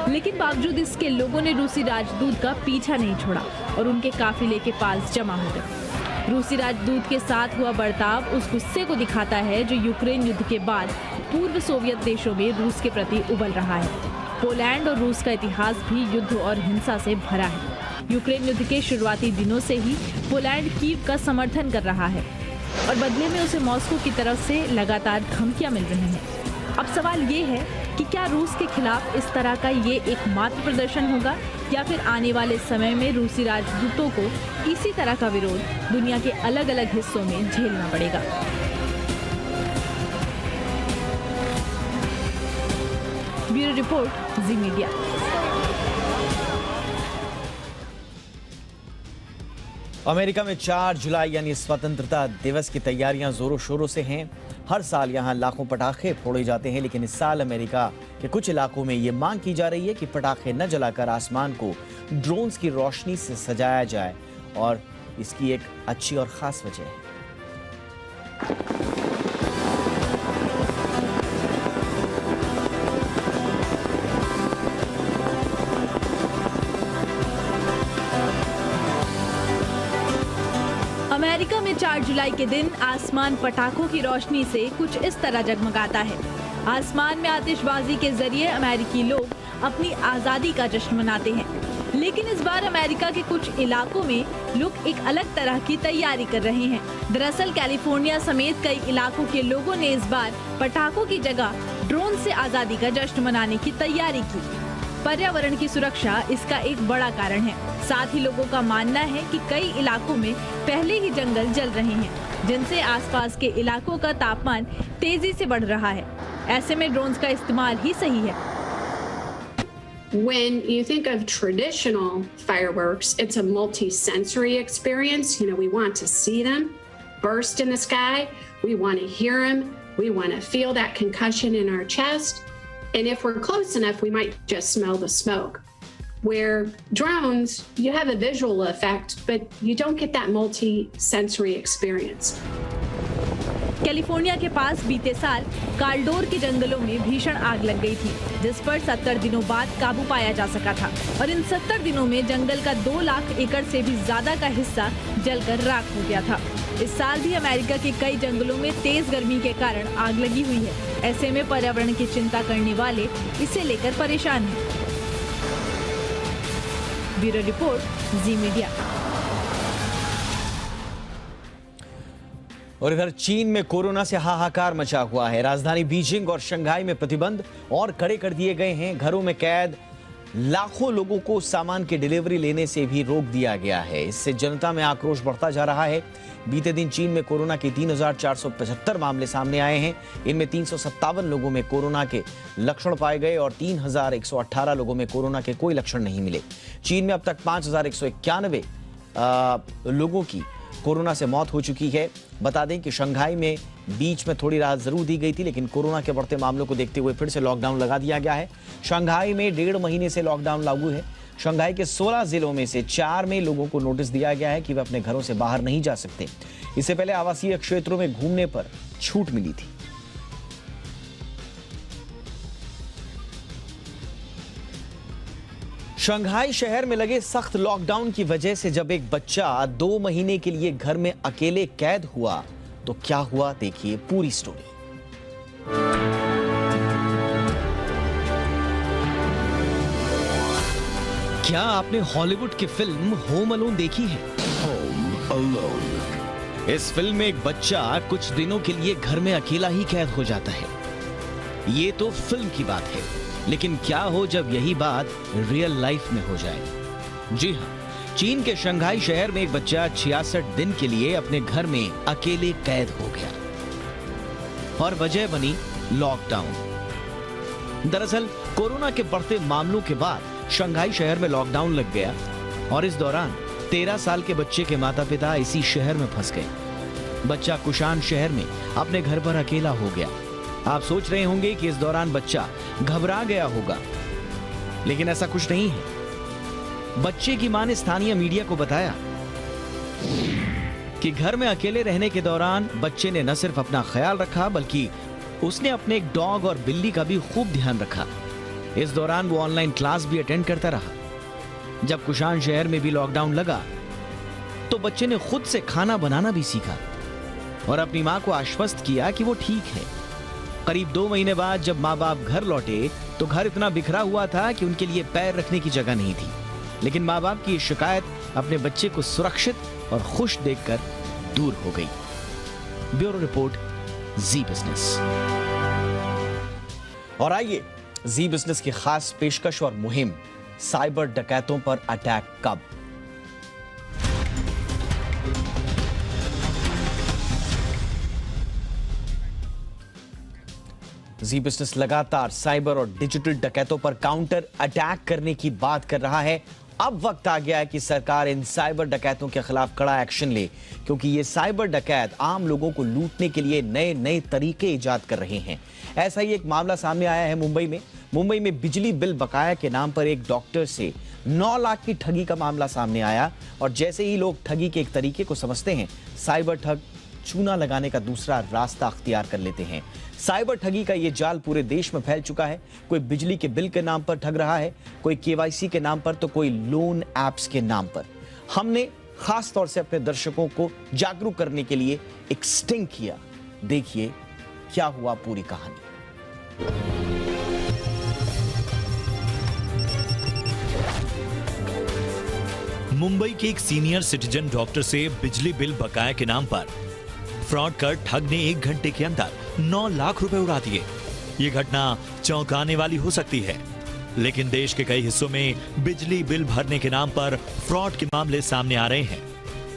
लेकिन बावजूद इसके लोगों ने रूसी राजदूत का पीछा नहीं छोड़ा और उनके काफिले के पास जमा हो गए। रूसी राजदूत के साथ हुआ बर्ताव उस गुस्से को दिखाता है जो यूक्रेन युद्ध के बाद पूर्व सोवियत देशों में रूस के प्रति उबल रहा है। पोलैंड और रूस का इतिहास भी युद्ध और हिंसा से भरा है। यूक्रेन युद्ध के शुरुआती दिनों से ही पोलैंड कीव का समर्थन कर रहा है और बदले में उसे मॉस्को की तरफ से लगातार धमकियां मिल रही हैं। अब सवाल ये है कि क्या रूस के खिलाफ इस तरह का ये एकमात्र प्रदर्शन होगा या फिर आने वाले समय में रूसी राजदूतों को इसी तरह का विरोध दुनिया के अलग अलग हिस्सों में झेलना पड़ेगा। ब्यूरो रिपोर्ट, जी मीडिया। अमेरिका में 4 जुलाई यानी स्वतंत्रता दिवस की तैयारियां जोरों शोरों से हैं। हर साल यहां लाखों पटाखे फोड़े जाते हैं, लेकिन इस साल अमेरिका के कुछ इलाकों में ये मांग की जा रही है कि पटाखे न जलाकर आसमान को ड्रोन्स की रोशनी से सजाया जाए और इसकी एक अच्छी और खास वजह है। अमेरिका में 4 जुलाई के दिन आसमान पटाखों की रोशनी से कुछ इस तरह जगमगाता है। आसमान में आतिशबाजी के जरिए अमेरिकी लोग अपनी आजादी का जश्न मनाते हैं, लेकिन इस बार अमेरिका के कुछ इलाकों में लोग एक अलग तरह की तैयारी कर रहे हैं। दरअसल कैलिफोर्निया समेत कई इलाकों के लोगों ने इस बार पटाखों की जगह ड्रोन से आजादी का जश्न मनाने की तैयारी की। पर्यावरण की सुरक्षा इसका एक बड़ा कारण है। साथ ही लोगों का मानना है कि कई इलाकों में पहले ही जंगल जल रहे हैं, जिनसे आसपास के इलाकों का तापमान तेजी से बढ़ रहा है। ऐसे में ड्रोन्स का इस्तेमाल ही सही है। When you think of traditional fireworks, it's a multi-sensory experience. You know, we want to see them burst in the sky. We want to hear them. We want to feel that concussion in our chest. And if we're close enough, we might just smell the smoke. Where drones, you have a visual effect, but you don't get that multi-sensory experience. California के पास बीते साल Kaldor के जंगलों में भीषण आग लग गई थी, जिस पर 70 दिनों बाद काबू पाया जा सका था और इन 70 दिनों में जंगल का 2 लाख एकड़ से भी ज्यादा का हिस्सा जलकर राख हो गया था। इस साल भी अमेरिका के कई जंगलों में तेज गर्मी के कारण आग लगी हुई है। ऐसे में पर्यावरण की चिंता करने वाले इसे लेकर परेशान हैं। ब्यूरो रिपोर्ट, जी मीडिया। और इधर चीन में कोरोना से हाहाकार मचा हुआ है। राजधानी बीजिंग और शंघाई में प्रतिबंध और कड़े कर दिए गए हैं। घरों में कैद लाखों लोगों को सामान की डिलीवरी लेने से भी रोक दिया गया है। इससे जनता में आक्रोश बढ़ता जा रहा है। बीते दिन चीन में कोरोना के 3,475 मामले सामने आए हैं। इनमें 357 लोगों में कोरोना के लक्षण पाए गए और 3,118 लोगों में कोरोना के कोई लक्षण नहीं मिले। चीन में अब तक 5,191 लोगों की कोरोना से मौत हो चुकी है। बता दें कि शंघाई में बीच में थोड़ी राहत जरूर दी गई थी, लेकिन कोरोना के बढ़ते मामलों को देखते हुए फिर से लॉकडाउन लगा दिया गया है। शंघाई में 1.5 महीने से लॉकडाउन लागू है। शंघाई के 16 जिलों में से 4 में लोगों को नोटिस दिया गया है कि वे अपने घरों से बाहर नहीं जा सकते। इससे पहले आवासीय क्षेत्रों में घूमने पर छूट मिली थी। शंघाई शहर में लगे सख्त लॉकडाउन की वजह से जब एक बच्चा 2 महीने के लिए घर में अकेले कैद हुआ तो क्या हुआ, देखिए पूरी स्टोरी। क्या आपने हॉलीवुड की फिल्म होम अलोन देखी है? Home alone. इस फिल्म में एक बच्चा कुछ दिनों के लिए घर में अकेला ही कैद हो जाता है। ये तो फिल्म की बात है, लेकिन क्या हो जब यही बात रियल लाइफ में हो जाए। जी हाँ, चीन के शंघाई शहर में एक बच्चा 66 दिन के लिए अपने घर में अकेले कैद हो गया और वजह बनी लॉकडाउन। दरअसल कोरोना के बढ़ते मामलों के बाद शंघाई शहर में लॉकडाउन लग गया और इस दौरान 13 साल के बच्चे के माता पिता इसी शहर में फंस गए। बच्चा कुशान शहर में अपने घर पर अकेला हो गया। आप सोच रहे होंगे कि इस दौरान बच्चा घबरा गया होगा, लेकिन ऐसा कुछ नहीं है। बच्चे की मां ने स्थानीय मीडिया को बताया कि घर में अकेले रहने के दौरान बच्चे ने न सिर्फ अपना ख्याल रखा, बल्कि उसने अपने एक डॉग और बिल्ली का भी खूब ध्यान रखा। इस दौरान वो ऑनलाइन क्लास भी अटेंड करता रहा। जब कुशान शहर में भी लॉकडाउन लगा तो बच्चे ने खुद से खाना बनाना भी सीखा और अपनी मां को आश्वस्त किया कि वो ठीक है। करीब 2 महीने बाद जब माँ बाप घर लौटे तो घर इतना बिखरा हुआ था कि उनके लिए पैर रखने की जगह नहीं थी। लेकिन माँ बाप की शिकायत अपने बच्चे को सुरक्षित और खुश देखकर दूर हो गई। ब्यूरो रिपोर्ट, जी बिजनेस। और आइए जी बिजनेस की खास पेशकश और मुहिम, साइबर डकैतों पर अटैक कब। जी बिजनेस लगातार साइबर और डिजिटल डकैतों पर काउंटर अटैक करने की बात कर रहा है। अब वक्त आ गया है कि सरकार इन साइबर डकैतों के खिलाफ कड़ा एक्शन ले, क्योंकि ये साइबर डकैत आम लोगों को लूटने के लिए नए नए तरीके इजाद कर रहे हैं। ऐसा ही एक मामला सामने आया है मुंबई में बिजली बिल बकाया के नाम पर एक डॉक्टर से 9 लाख की ठगी का मामला सामने आया। और जैसे ही लोग ठगी के एक तरीके को समझते हैं, साइबर ठग चूना लगाने का दूसरा रास्ता अख्तियार कर लेते हैं। साइबर ठगी का यह जाल पूरे देश में फैल चुका है। कोई बिजली के बिल के नाम पर ठग रहा है, कोई केवाईसी के नाम पर, तो कोई लोन एप्स के नाम पर। हमने खास तौर से अपने दर्शकों को जागरूक करने के लिए एक स्टिंग किया। देखिए क्या हुआ पूरी कहानी। मुंबई के एक सीनियर सिटीजन डॉक्टर से बिजली बिल बकाया के नाम पर फ्रॉड कर ठग ने 1 घंटे के अंदर 9 लाख रुपए उड़ा दिए। ये घटना चौंकाने वाली हो सकती है, लेकिन देश के कई हिस्सों में बिजली बिल भरने के नाम पर फ्रॉड के मामले सामने आ रहे हैं।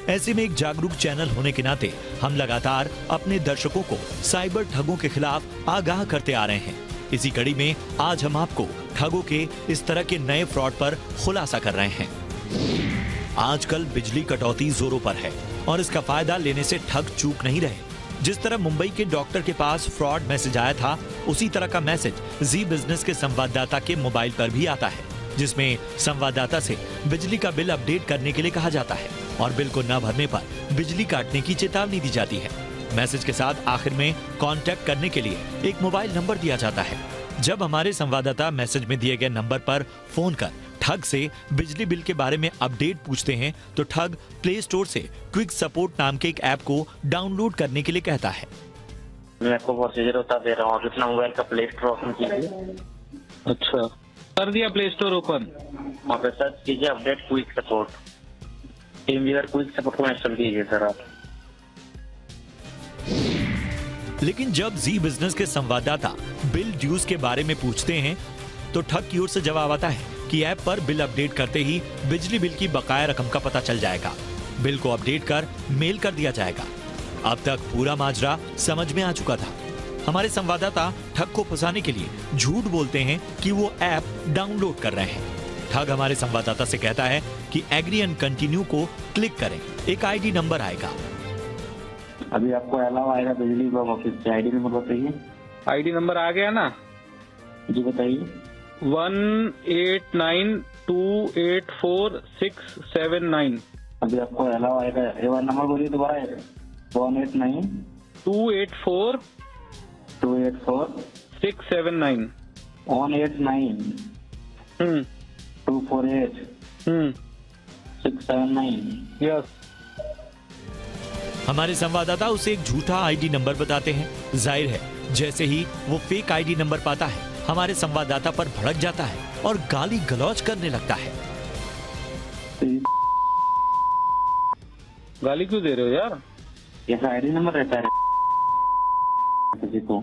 ऐसे में एक जागरूक चैनल होने के नाते हम लगातार अपने दर्शकों को साइबर ठगों के खिलाफ आगाह करते आ रहे हैं। इसी कड़ी में आज हम आपको ठगों के इस तरह के नए फ्रॉड पर खुलासा कर रहे हैं। आजकल बिजली कटौती जोरों पर है और इसका फायदा लेने से ठग चूक नहीं रहे। जिस तरह मुंबई के डॉक्टर के पास फ्रॉड मैसेज आया था, उसी तरह का मैसेज जी बिजनेस के संवाददाता के मोबाइल पर भी आता है, जिसमें संवाददाता से बिजली का बिल अपडेट करने के लिए कहा जाता है और बिल को न भरने पर बिजली काटने की चेतावनी दी जाती है। मैसेज के साथ आखिर में कांटेक्ट करने के लिए एक मोबाइल नंबर दिया जाता है। जब हमारे संवाददाता मैसेज में दिए गए नंबर पर फोन कर ठग से बिजली बिल के बारे में अपडेट पूछते हैं, तो ठग प्ले स्टोर से क्विक सपोर्ट नाम के एक ऐप को डाउनलोड करने के लिए कहता है। मैं आपको प्रोसीजर बता दे रहा हूँ। अपना मोबाइल का प्ले स्टोर ओपन कीजिए। अच्छा, कर दिया प्ले स्टोर ओपन। वहाँ पे सर्च कीजिए update quick support. Team viewer quick support को इंस्टॉल कीजिए सर आप। लेकिन जब जी बिजनेस के संवाददाता बिल ड्यूज के बारे में पूछते हैं, तो ठग की ओर से जवाब आता है कि ऐप पर बिल अपडेट करते ही बिजली बिल की बकाया रकम का पता चल जाएगा। बिल को अपडेट कर मेल कर दिया जाएगा। अब तक पूरा माजरा समझ में आ चुका था। हमारे संवाददाता ठग को फंसाने के लिए झूठ बोलते हैं कि वो ऐप डाउनलोड कर रहे हैं। ठग हमारे संवाददाता से कहता है कि एग्री एंड कंटिन्यू को क्लिक करें, एक आईडी नंबर आएगा। अभी आपको अलाव आएगा बिजली विभाग ऑफिस से। आईडी नंबर बताइए। आईडी नंबर आ गया ना जी, बताइए। 189284679। अभी आपको अलाव आएगा। एक बार नंबर बोलिए दोबारा। 189 284 679। 189 248 679। यस। हमारे संवाददाता उसे एक झूठा आईडी नंबर बताते हैं। जाहिर है, जैसे ही वो फेक आईडी नंबर पाता है, हमारे संवाददाता पर भड़क जाता है और गाली गलौज करने लगता है। गाली क्यों दे रहे हो यार? ऐसा आईडी नंबर रहता है किसी को।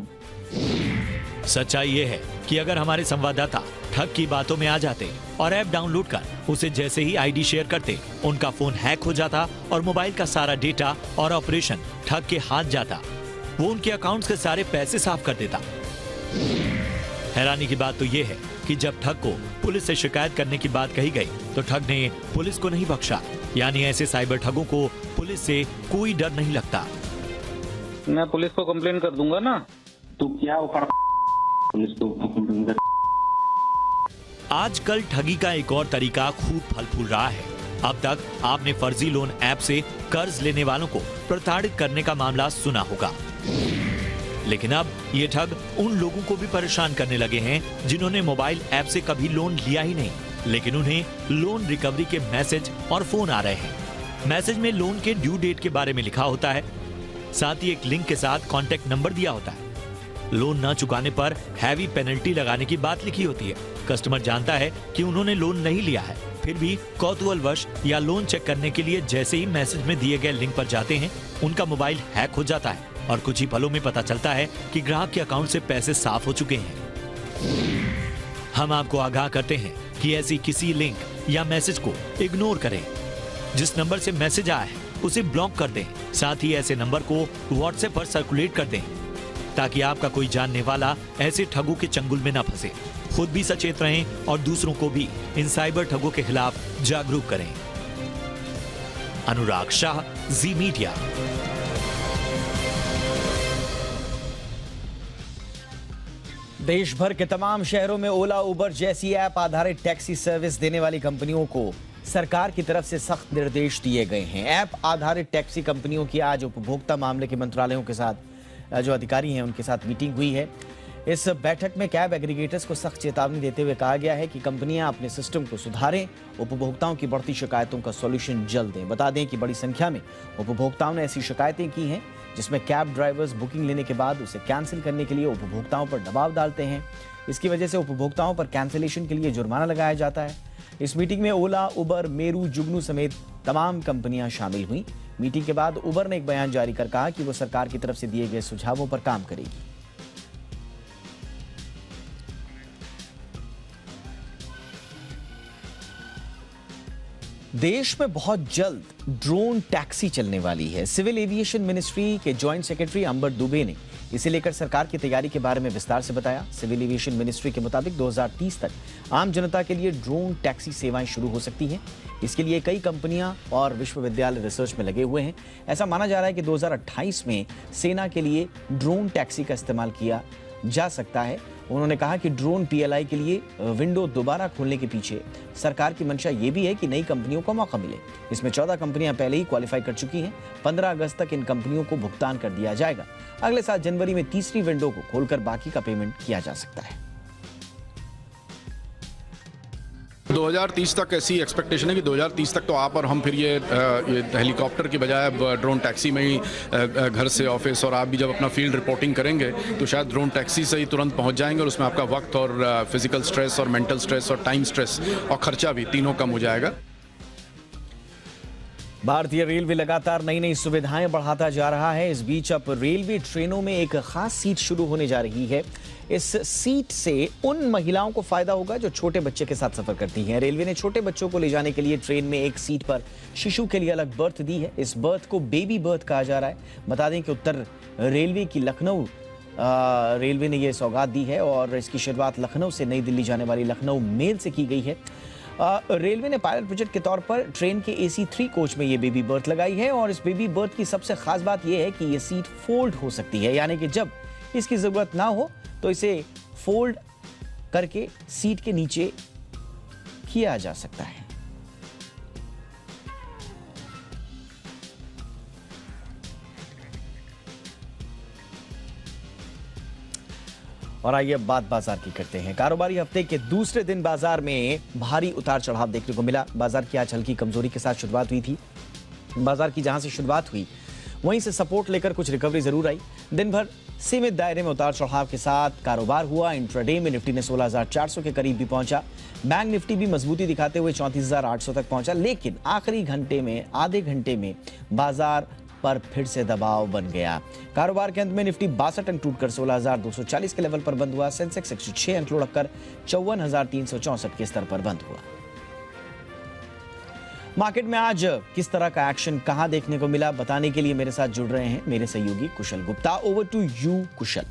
सच्चाई ये है कि अगर हमारे संवाददाता ठग की बातों में आ जाते और ऐप डाउनलोड कर उसे जैसे ही आईडी शेयर करते, उनका फोन हैक हो जाता और मोबाइल का सारा डेटा और ऑपरेशन ठग के हाथ जाता। वो उनके अकाउंट्स के सारे पैसे साफ कर देता। हैरानी की बात तो ये है कि जब ठग को पुलिस से शिकायत करने की बात कही गई, तो ठग ने पुलिस को नहीं बख्शा। यानी ऐसे साइबर ठगों को पुलिस से कोई डर नहीं लगता। मैं पुलिस को कंप्लेन कर दूंगा ना। तू क्या पुलिस को कंप्लेन कर। आजकल ठगी का एक और तरीका खूब फल फूल रहा है। अब तक आपने फर्जी लोन ऐप से कर्ज लेने वालों को प्रताड़ित करने का मामला सुना होगा। लेकिन अब ये ठग उन लोगों को भी परेशान करने लगे हैं जिन्होंने मोबाइल ऐप से कभी लोन लिया ही नहीं, लेकिन उन्हें लोन रिकवरी के मैसेज और फोन आ रहे हैं। मैसेज में लोन के ड्यू डेट के बारे में लिखा होता है, साथ ही एक लिंक के साथ कॉन्टेक्ट नंबर दिया होता है। लोन न चुकाने पर हैवी पेनल्टी लगाने की बात लिखी होती है। कस्टमर जानता है कि उन्होंने लोन नहीं लिया है, फिर भी कौतूहलवश या लोन चेक करने के लिए जैसे ही मैसेज में दिए गए लिंक पर जाते हैं, उनका मोबाइल हैक हो जाता है और कुछ ही पलों में पता चलता है कि ग्राहक के अकाउंट से पैसे साफ हो चुके हैं। हम आपको आगाह करते हैं कि ऐसी किसी लिंक या मैसेज को इग्नोर करें। जिस नंबर से मैसेज आया है उसे ब्लॉक कर दें। साथ ही ऐसे नंबर को व्हाट्सएप पर सर्कुलेट कर दें ताकि आपका कोई जानने वाला ऐसे ठगों के चंगुल में न फंसे। खुद भी सचेत रहें और दूसरों को भी इन साइबर ठगों के खिलाफ जागरूक करें। अनुराग शाह, जी मीडिया। देश भर के तमाम शहरों में ओला, उबर जैसी ऐप आधारित टैक्सी सर्विस देने वाली कंपनियों को सरकार की तरफ से सख्त निर्देश दिए गए हैं। ऐप आधारित टैक्सी कंपनियों की आज उपभोक्ता मामले के मंत्रालयों के साथ जो अधिकारी हैं उनके साथ मीटिंग हुई है। इस बैठक में कैब एग्रीगेटर्स को सख्त चेतावनी देते हुए कहा गया है कि कंपनियां अपने सिस्टम को सुधारें, उपभोक्ताओं की बढ़ती शिकायतों का सॉल्यूशन जल्द दें। बता दें कि बड़ी संख्या में उपभोक्ताओं ने ऐसी शिकायतें की हैं जिसमें कैब ड्राइवर्स बुकिंग लेने के बाद उसे कैंसिल करने के लिए उपभोक्ताओं पर दबाव डालते हैं। इसकी वजह से उपभोक्ताओं पर कैंसिलेशन के लिए जुर्माना लगाया जाता है। इस मीटिंग में ओला, उबर, मेरू, जुगनू समेत तमाम कंपनियां शामिल हुई। मीटिंग के बाद उबर ने एक बयान जारी कर कहा कि वो सरकार की तरफ से दिए गए सुझावों पर काम करेगी। देश में बहुत जल्द ड्रोन टैक्सी चलने वाली है। सिविल एविएशन मिनिस्ट्री के जॉइंट सेक्रेटरी अंबर दुबे ने इसे लेकर सरकार की तैयारी के बारे में विस्तार से बताया। सिविल एविएशन मिनिस्ट्री के मुताबिक 2030 तक आम जनता के लिए ड्रोन टैक्सी सेवाएं शुरू हो सकती हैं। इसके लिए कई कंपनियां और विश्वविद्यालय रिसर्च में लगे हुए हैं। ऐसा माना जा रहा है कि 2028 में सेना के लिए ड्रोन टैक्सी का इस्तेमाल किया जा सकता है। उन्होंने कहा कि ड्रोन पीएलआई के लिए विंडो दोबारा खोलने के पीछे सरकार की मंशा ये भी है कि नई कंपनियों को मौका मिले। इसमें 14 कंपनियां पहले ही क्वालिफाई कर चुकी हैं। 15 अगस्त तक इन कंपनियों को भुगतान कर दिया जाएगा। अगले साल जनवरी में तीसरी विंडो को खोलकर बाकी का पेमेंट किया जा सकता है। 2030 तक ऐसी एक्सपेक्टेशन है कि 2030 तक तो आप और हम फिर ये हेलीकॉप्टर की बजाय अब ड्रोन टैक्सी में ही घर से ऑफिस और आप भी जब अपना फील्ड रिपोर्टिंग करेंगे तो शायद ड्रोन टैक्सी से ही तुरंत पहुंच जाएंगे और उसमें आपका वक्त और फिजिकल स्ट्रेस और मेंटल स्ट्रेस और टाइम स्ट्रेस और खर्चा भी तीनों कम हो जाएगा। भारतीय रेलवे लगातार नई नई सुविधाएं बढ़ाता जा रहा है। इस बीच अब रेलवे ट्रेनों में एक खास सीट शुरू होने जा रही है। इस सीट से उन महिलाओं को फायदा होगा जो छोटे बच्चे के साथ सफर करती हैं। रेलवे ने छोटे बच्चों को ले जाने के लिए ट्रेन में एक सीट पर शिशु के लिए अलग बर्थ दी है। इस बर्थ को बेबी बर्थ कहा जा रहा है। बता दें कि उत्तर रेलवे की लखनऊ रेलवे ने यह सौगात दी है और इसकी शुरुआत लखनऊ से नई दिल्ली जाने वाली लखनऊ मेल से की गई है। रेलवे ने पायलट प्रोजेक्ट के तौर पर ट्रेन के AC3 कोच में ये बेबी बर्थ लगाई है और इस बेबी बर्थ की सबसे खास बात यह है कि ये सीट फोल्ड हो सकती है, यानी कि जब इसकी जरूरत ना हो तो इसे फोल्ड करके सीट के नीचे किया जा सकता है। और आइए अब बात बाजार की करते हैं। कारोबारी हफ्ते के दूसरे दिन बाजार में भारी उतार चढ़ाव देखने को मिला। बाजार की आज हल्की कमजोरी के साथ शुरुआत हुई थी। बाजार की जहां से शुरुआत हुई वहीं से सपोर्ट लेकर कुछ रिकवरी जरूर आई। दिन भर सीमित दायरे में उतार चढ़ाव के साथ कारोबार हुआ। इंट्राडे में निफ्टी ने 16,400 के करीब भी पहुंचा। बैंक निफ्टी भी मजबूती दिखाते हुए 34,800 तक पहुंचा, लेकिन आखिरी घंटे में आधे घंटे में बाजार पर फिर से दबाव बन गया। कारोबार के अंत में निफ्टी 62 अंक टूटकर 16,240 के लेवल पर बंद हुआ। सेंसेक्स 106 अंक लुढ़ककर 54,364 के स्तर पर बंद हुआ। मार्केट में आज किस तरह का एक्शन कहां देखने को मिला, बताने के लिए मेरे साथ जुड़ रहे हैं मेरे सहयोगी कुशल गुप्ता। ओवर टू यू कुशल।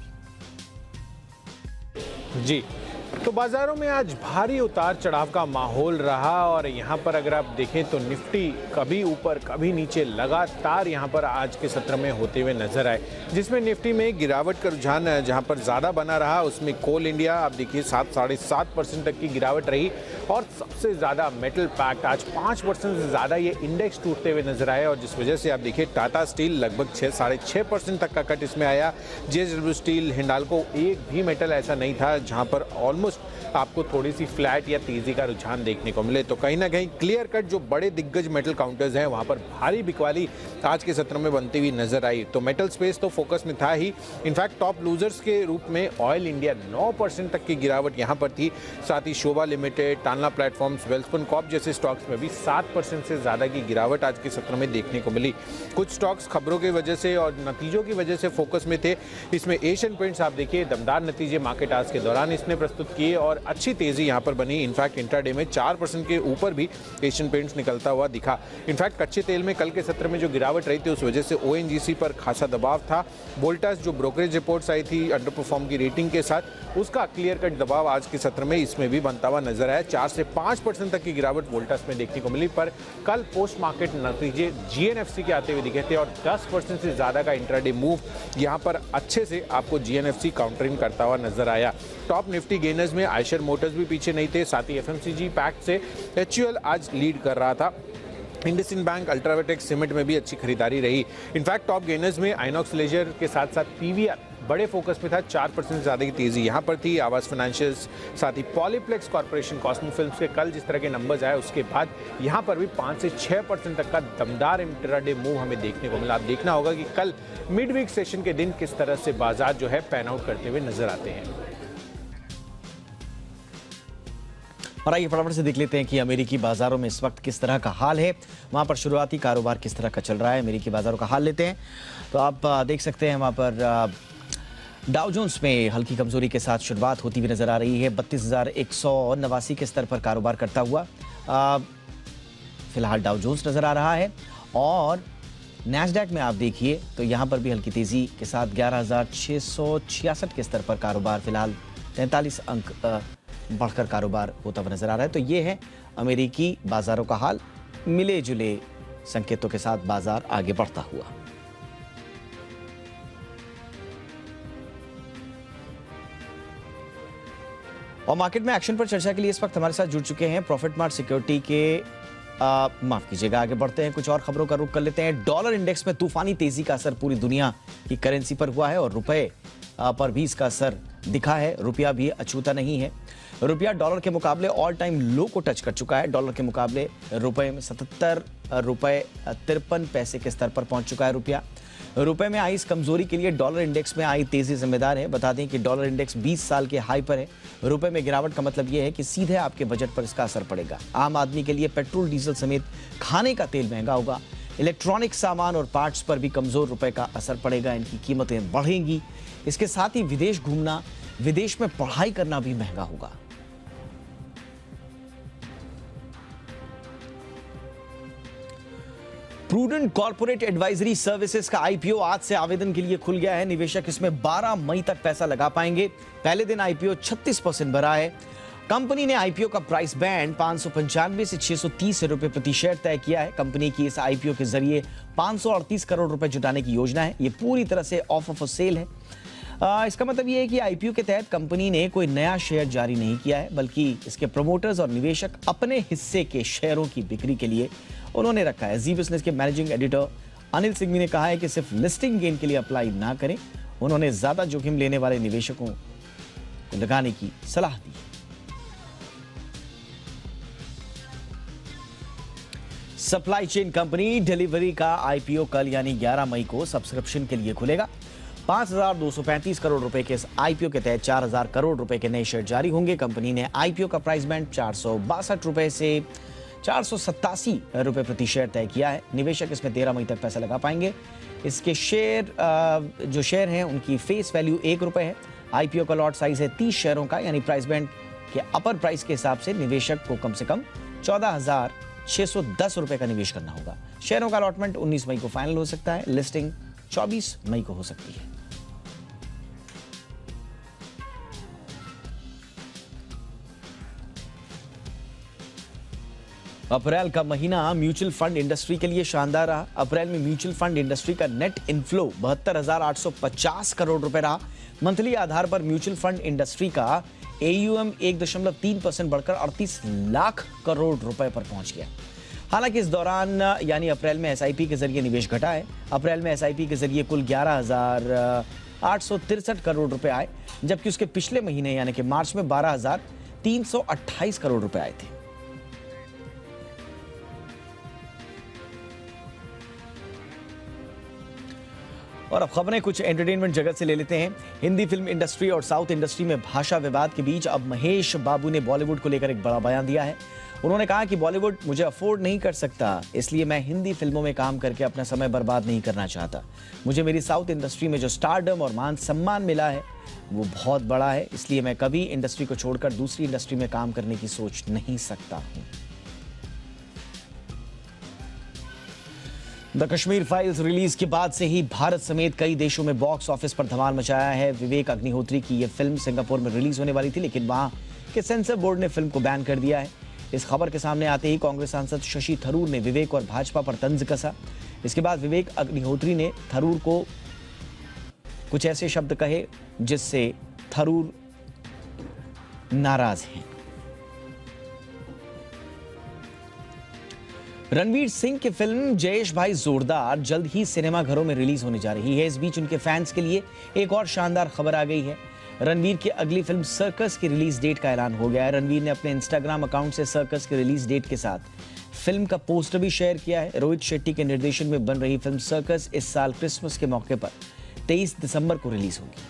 जी, तो बाजारों में आज भारी उतार चढ़ाव का माहौल रहा और यहाँ पर अगर आप देखें तो निफ्टी कभी ऊपर कभी नीचे लगातार यहाँ पर आज के सत्र में होते हुए नजर आए, जिसमें निफ्टी में गिरावट का रुझान जहाँ पर ज़्यादा बना रहा उसमें कोल इंडिया आप देखिए 7-7.5% तक की गिरावट रही और सबसे ज़्यादा मेटल पैक्ट आज 5% से ज़्यादा ये इंडेक्स टूटते हुए नजर आए और जिस वजह से आप देखिए टाटा स्टील लगभग 6-6.5% तक का कट इसमें आया। JSW स्टील, हिंडाल्को, एक भी मेटल ऐसा नहीं था जहाँ पर ऑलमोस्ट आपको थोड़ी सी फ्लैट या तेजी का रुझान देखने को मिले। तो कहीं ना कहीं क्लियर कट जो बड़े दिग्गज मेटल काउंटर्स हैं वहां पर भारी बिकवाली आज के सत्र में बनती हुई नजर आई। तो मेटल स्पेस तो फोकस में था ही, इनफैक्ट टॉप लूजर्स के रूप में ऑयल इंडिया 9% तक की गिरावट यहां पर थी। साथ ही शोभा लिमिटेड, टानला प्लेटफॉर्म्स, वेल्सपन कॉर्प जैसे स्टॉक्स में भी 7% से ज्यादा की गिरावट आज के सत्र में देखने को मिली। कुछ स्टॉक्स खबरों की वजह से और नतीजों की वजह से फोकस में थे। इसमें एशियन पेंट्स आप देखिए दमदार नतीजे मार्केट आज के दौरान इसने प्रस्तुत किए और अच्छी तेजी यहां पर बनी। इनफैक्ट इंट्राडे में 4% के ऊपर भी एशियन पेंट्स निकलता हुआ दिखा। इनफैक्ट कच्चे तेल में कल के सत्र में जो गिरावट रही थी उस वजह से ONGC पर खासा दबाव था। वोल्टास जो ब्रोकरेज रिपोर्ट्स आई थी अंडर परफॉर्म की रेटिंग के साथ, उसका क्लियर कट दबाव आज के सत्र में इसमें भी बनता हुआ नजर आया। 4 से 5% तक की गिरावट वोल्टास में देखने को मिली, पर कल पोस्ट मार्केट नतीजे GNFC के आते हुए दिखे थे और 10% से ज्यादा का इंट्राडे मूव यहां पर अच्छे से आपको GNFC काउंटरिंग करता हुआ नजर आया। टॉप निफ्टी गेनर्स में आयशर मोटर्स भी पीछे नहीं थे, साथ ही FMCG पैक्ट से HUL आज लीड कर रहा था। इंडसइंड बैंक, अल्ट्रावेटेक सीमेंट में भी अच्छी खरीदारी रही। इनफैक्ट टॉप गेनर्स में आइनॉक्स लेजर के साथ साथ PVR बड़े फोकस में था, 4% से ज्यादा की तेजी यहां पर थी। आवास फाइनेंशियल्स, साथ ही पॉलीप्लेक्स कॉर्पोरेशन, कॉस्मो फिल्म्स के कल जिस तरह के नंबर्स आए उसके बाद यहां पर भी 5 से 6% तक का दमदार इंट्राडे मूव हमें देखने को मिला। अब देखना होगा कि कल मिड वीक सेशन के दिन किस तरह से बाजार जो है पैन आउट करते हुए नजर आते हैं। और आइए फटाफट से देख लेते हैं कि अमेरिकी बाजारों में इस वक्त किस तरह का हाल है, वहां पर शुरुआती कारोबार किस तरह का चल रहा है। अमेरिकी बाजारों का हाल लेते हैं तो आप देख सकते हैं वहां पर डाउ जोन्स में हल्की कमजोरी के साथ शुरुआत होती हुई नजर आ रही है। 32,189 के स्तर पर कारोबार करता हुआ फिलहाल डाउ जोन्स नजर आ रहा है। और नैस्डैक में आप देखिए तो यहां पर भी हल्की तेजी के साथ 11,666 के स्तर पर कारोबार, फिलहाल 43 अंक बढ़कर कारोबार होता हुआ नजर आ रहा है। तो ये है अमेरिकी बाजारों का हाल, मिले जुले संकेतों के साथ बाजार आगे बढ़ता हुआ। और मार्केट में एक्शन पर चर्चा के लिए इस वक्त हमारे साथ जुड़ चुके हैं प्रॉफिट मार्ट सिक्योरिटी के माफ कीजिएगा, आगे बढ़ते हैं, कुछ और खबरों का रुख कर लेते हैं। डॉलर इंडेक्स में तूफानी तेजी का असर पूरी दुनिया की करेंसी पर हुआ है और रुपए पर भी इसका असर दिखा है। रुपया भी अछूता नहीं है। रुपया डॉलर के मुकाबले ऑल टाइम लो को टच कर चुका है। डॉलर के मुकाबले रुपए में 77 रुपए 53 पैसे के स्तर पर पहुंच चुका है रुपया। रुपए में आई इस कमजोरी के लिए डॉलर इंडेक्स में आई तेजी जिम्मेदार है। बता दें कि डॉलर इंडेक्स 20 साल के हाई पर है। रुपए में गिरावट का मतलब यह है कि सीधे आपके बजट पर इसका असर पड़ेगा। आम आदमी के लिए पेट्रोल, डीजल समेत खाने का तेल महंगा होगा। इलेक्ट्रॉनिक सामान और पार्ट्स पर भी कमजोर रुपए का असर पड़ेगा, इनकी कीमतें बढ़ेंगी। इसके साथ ही विदेश घूमना, विदेश में पढ़ाई करना भी महंगा होगा। प्रूडेंट कॉर्पोरेट एडवाइजरी सर्विसेज का IPO आज से आवेदन के लिए खुल गया है। निवेशक इसमें 12 मई तक पैसा लगा पाएंगे। पहले दिन IPO 36% भरा है। कंपनी ने IPO का प्राइस बैंड 595 से 630 रुपए प्रति शेयर तय किया है। कंपनी की इस IPO के जरिए 538 करोड़ रुपए जुटाने की योजना है। ये पूरी तरह से ऑफर फॉर सेल है। इसका मतलब ये है कि IPO के तहत कंपनी ने कोई नया शेयर जारी नहीं किया है, बल्कि इसके प्रमोटर्स और निवेशक अपने हिस्से के शेयरों की बिक्री के लिए उन्होंने रखा है। जी बिजनेस के मैनेजिंग एडिटर अनिल सिंघवी ने कहा है कि सिर्फ लिस्टिंग गेन के लिए अप्लाई ना करें। उन्होंने ज्यादा जोखिम लेने वाले निवेशकों को लगाने की सलाह दी। सप्लाई चेन कंपनी डिलीवरी का IPO कल यानी 11 मई को सब्सक्रिप्शन के लिए खुलेगा। 5,235 करोड़ रुपए के इस IPO के तहत 4,000 करोड़ रुपए के नए शेयर जारी होंगे। कंपनी ने IPO का प्राइस बैंड 462 रुपए से 487 रुपए प्रति शेयर तय किया है। निवेशक इसमें 13 मई तक पैसा लगा पाएंगे। इसके शेयर जो शेयर हैं उनकी फेस वैल्यू 1 रुपए है। IPO का लॉट साइज है 30 शेयरों का, यानी प्राइस बैंड के अपर प्राइस के हिसाब से निवेशक को कम से कम 14,610 रुपए का निवेश करना होगा। शेयरों का अलॉटमेंट 19 मई को फाइनल हो सकता है। लिस्टिंग 24 मई को हो सकती है। अप्रैल का महीना म्यूचुअल फंड इंडस्ट्री के लिए शानदार रहा। अप्रैल में म्यूचुअल फंड इंडस्ट्री का नेट इनफ्लो 72,850 करोड़ रुपए रहा। मंथली आधार पर म्यूचुअल फंड इंडस्ट्री का AUM 1.3% बढ़कर 38 लाख करोड़ रुपए पर पहुंच गया। हालांकि इस दौरान यानी अप्रैल में SIP के जरिए निवेश घटा है। अप्रैल में SIP के जरिए कुल 11,863 करोड़ रुपए आए, जबकि उसके पिछले महीने यानी कि मार्च में 12,328 करोड़ रुपए आए थे। और अब खबरें कुछ एंटरटेनमेंट जगत से ले लेते हैं। हिंदी फिल्म इंडस्ट्री और साउथ इंडस्ट्री में भाषा विवाद के बीच अब महेश बाबू ने बॉलीवुड को लेकर एक बड़ा बयान दिया है। उन्होंने कहा कि बॉलीवुड मुझे अफोर्ड नहीं कर सकता, इसलिए मैं हिंदी फिल्मों में काम करके अपना समय बर्बाद नहीं करना चाहता। मुझे मेरी साउथ इंडस्ट्री में जो स्टारडम और मान सम्मान मिला है वो बहुत बड़ा है, इसलिए मैं कभी इंडस्ट्री को छोड़कर दूसरी इंडस्ट्री में काम करने की सोच नहीं सकता हूं। द कश्मीर फाइल्स रिलीज के बाद से ही भारत समेत कई देशों में बॉक्स ऑफिस पर धमाल मचाया है। विवेक अग्निहोत्री की यह फिल्म सिंगापुर में रिलीज होने वाली थी, लेकिन वहां के सेंसर बोर्ड ने फिल्म को बैन कर दिया है। इस खबर के सामने आते ही कांग्रेस सांसद शशि थरूर ने विवेक और भाजपा पर तंज कसा। इसके बाद विवेक अग्निहोत्री ने थरूर को कुछ ऐसे शब्द कहे जिससे थरूर नाराज हैं। रणवीर सिंह की फिल्म जयेश भाई जोरदार जल्द ही सिनेमाघरों में रिलीज होने जा रही है। इस बीच उनके फैंस के लिए एक और शानदार खबर आ गई है। रणवीर की अगली फिल्म सर्कस की रिलीज डेट का ऐलान हो गया है। रणवीर ने अपने इंस्टाग्राम अकाउंट से सर्कस की रिलीज डेट के साथ फिल्म का पोस्टर भी शेयर किया है। रोहित शेट्टी के निर्देशन में बन रही फिल्म सर्कस इस साल क्रिसमस के मौके पर 23 दिसंबर को रिलीज होगी।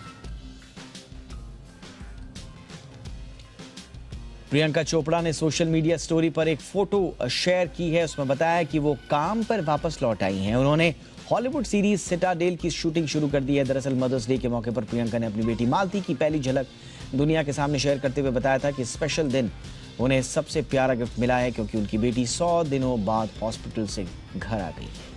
प्रियंका चोपड़ा ने सोशल मीडिया स्टोरी पर एक फोटो शेयर की है। उसमें बताया कि वो काम पर वापस लौट आई हैं। उन्होंने हॉलीवुड सीरीज सिटाडेल की शूटिंग शुरू कर दी है। दरअसल मदर्स डे के मौके पर प्रियंका ने अपनी बेटी मालती की पहली झलक दुनिया के सामने शेयर करते हुए बताया था कि स्पेशल दिन उन्हें सबसे प्यारा गिफ्ट मिला है, क्योंकि उनकी बेटी 100 दिनों बाद हॉस्पिटल से घर आ गई है।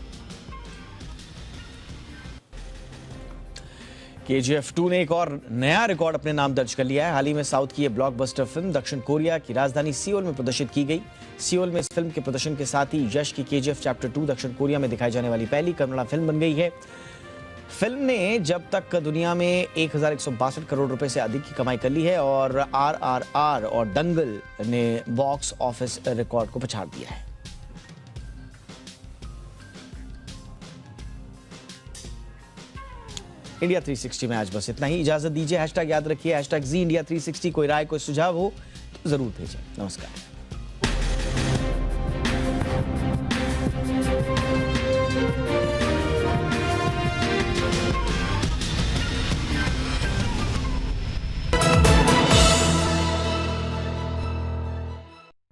KGF 2 ने एक और नया रिकॉर्ड अपने नाम दर्ज कर लिया है। हाल ही में साउथ की ये ब्लॉकबस्टर फिल्म दक्षिण कोरिया की राजधानी सियोल में प्रदर्शित की गई। सियोल में इस फिल्म के प्रदर्शन के साथ ही यश की KGF चैप्टर 2 दक्षिण कोरिया में दिखाई जाने वाली पहली कन्नड़ा फिल्म बन गई है। फिल्म ने जब तक दुनिया में 1162 करोड़ रुपए से अधिक की कमाई कर ली है और RRR और दंगल ने बॉक्स ऑफिस रिकॉर्ड को पछाड़ दिया है। इंडिया 360 में आज बस इतना ही। इजाजत दीजिए। हैशटैग याद रखिए, #ZIndia360। कोई राय कोई सुझाव हो तो जरूर भेजें। नमस्कार।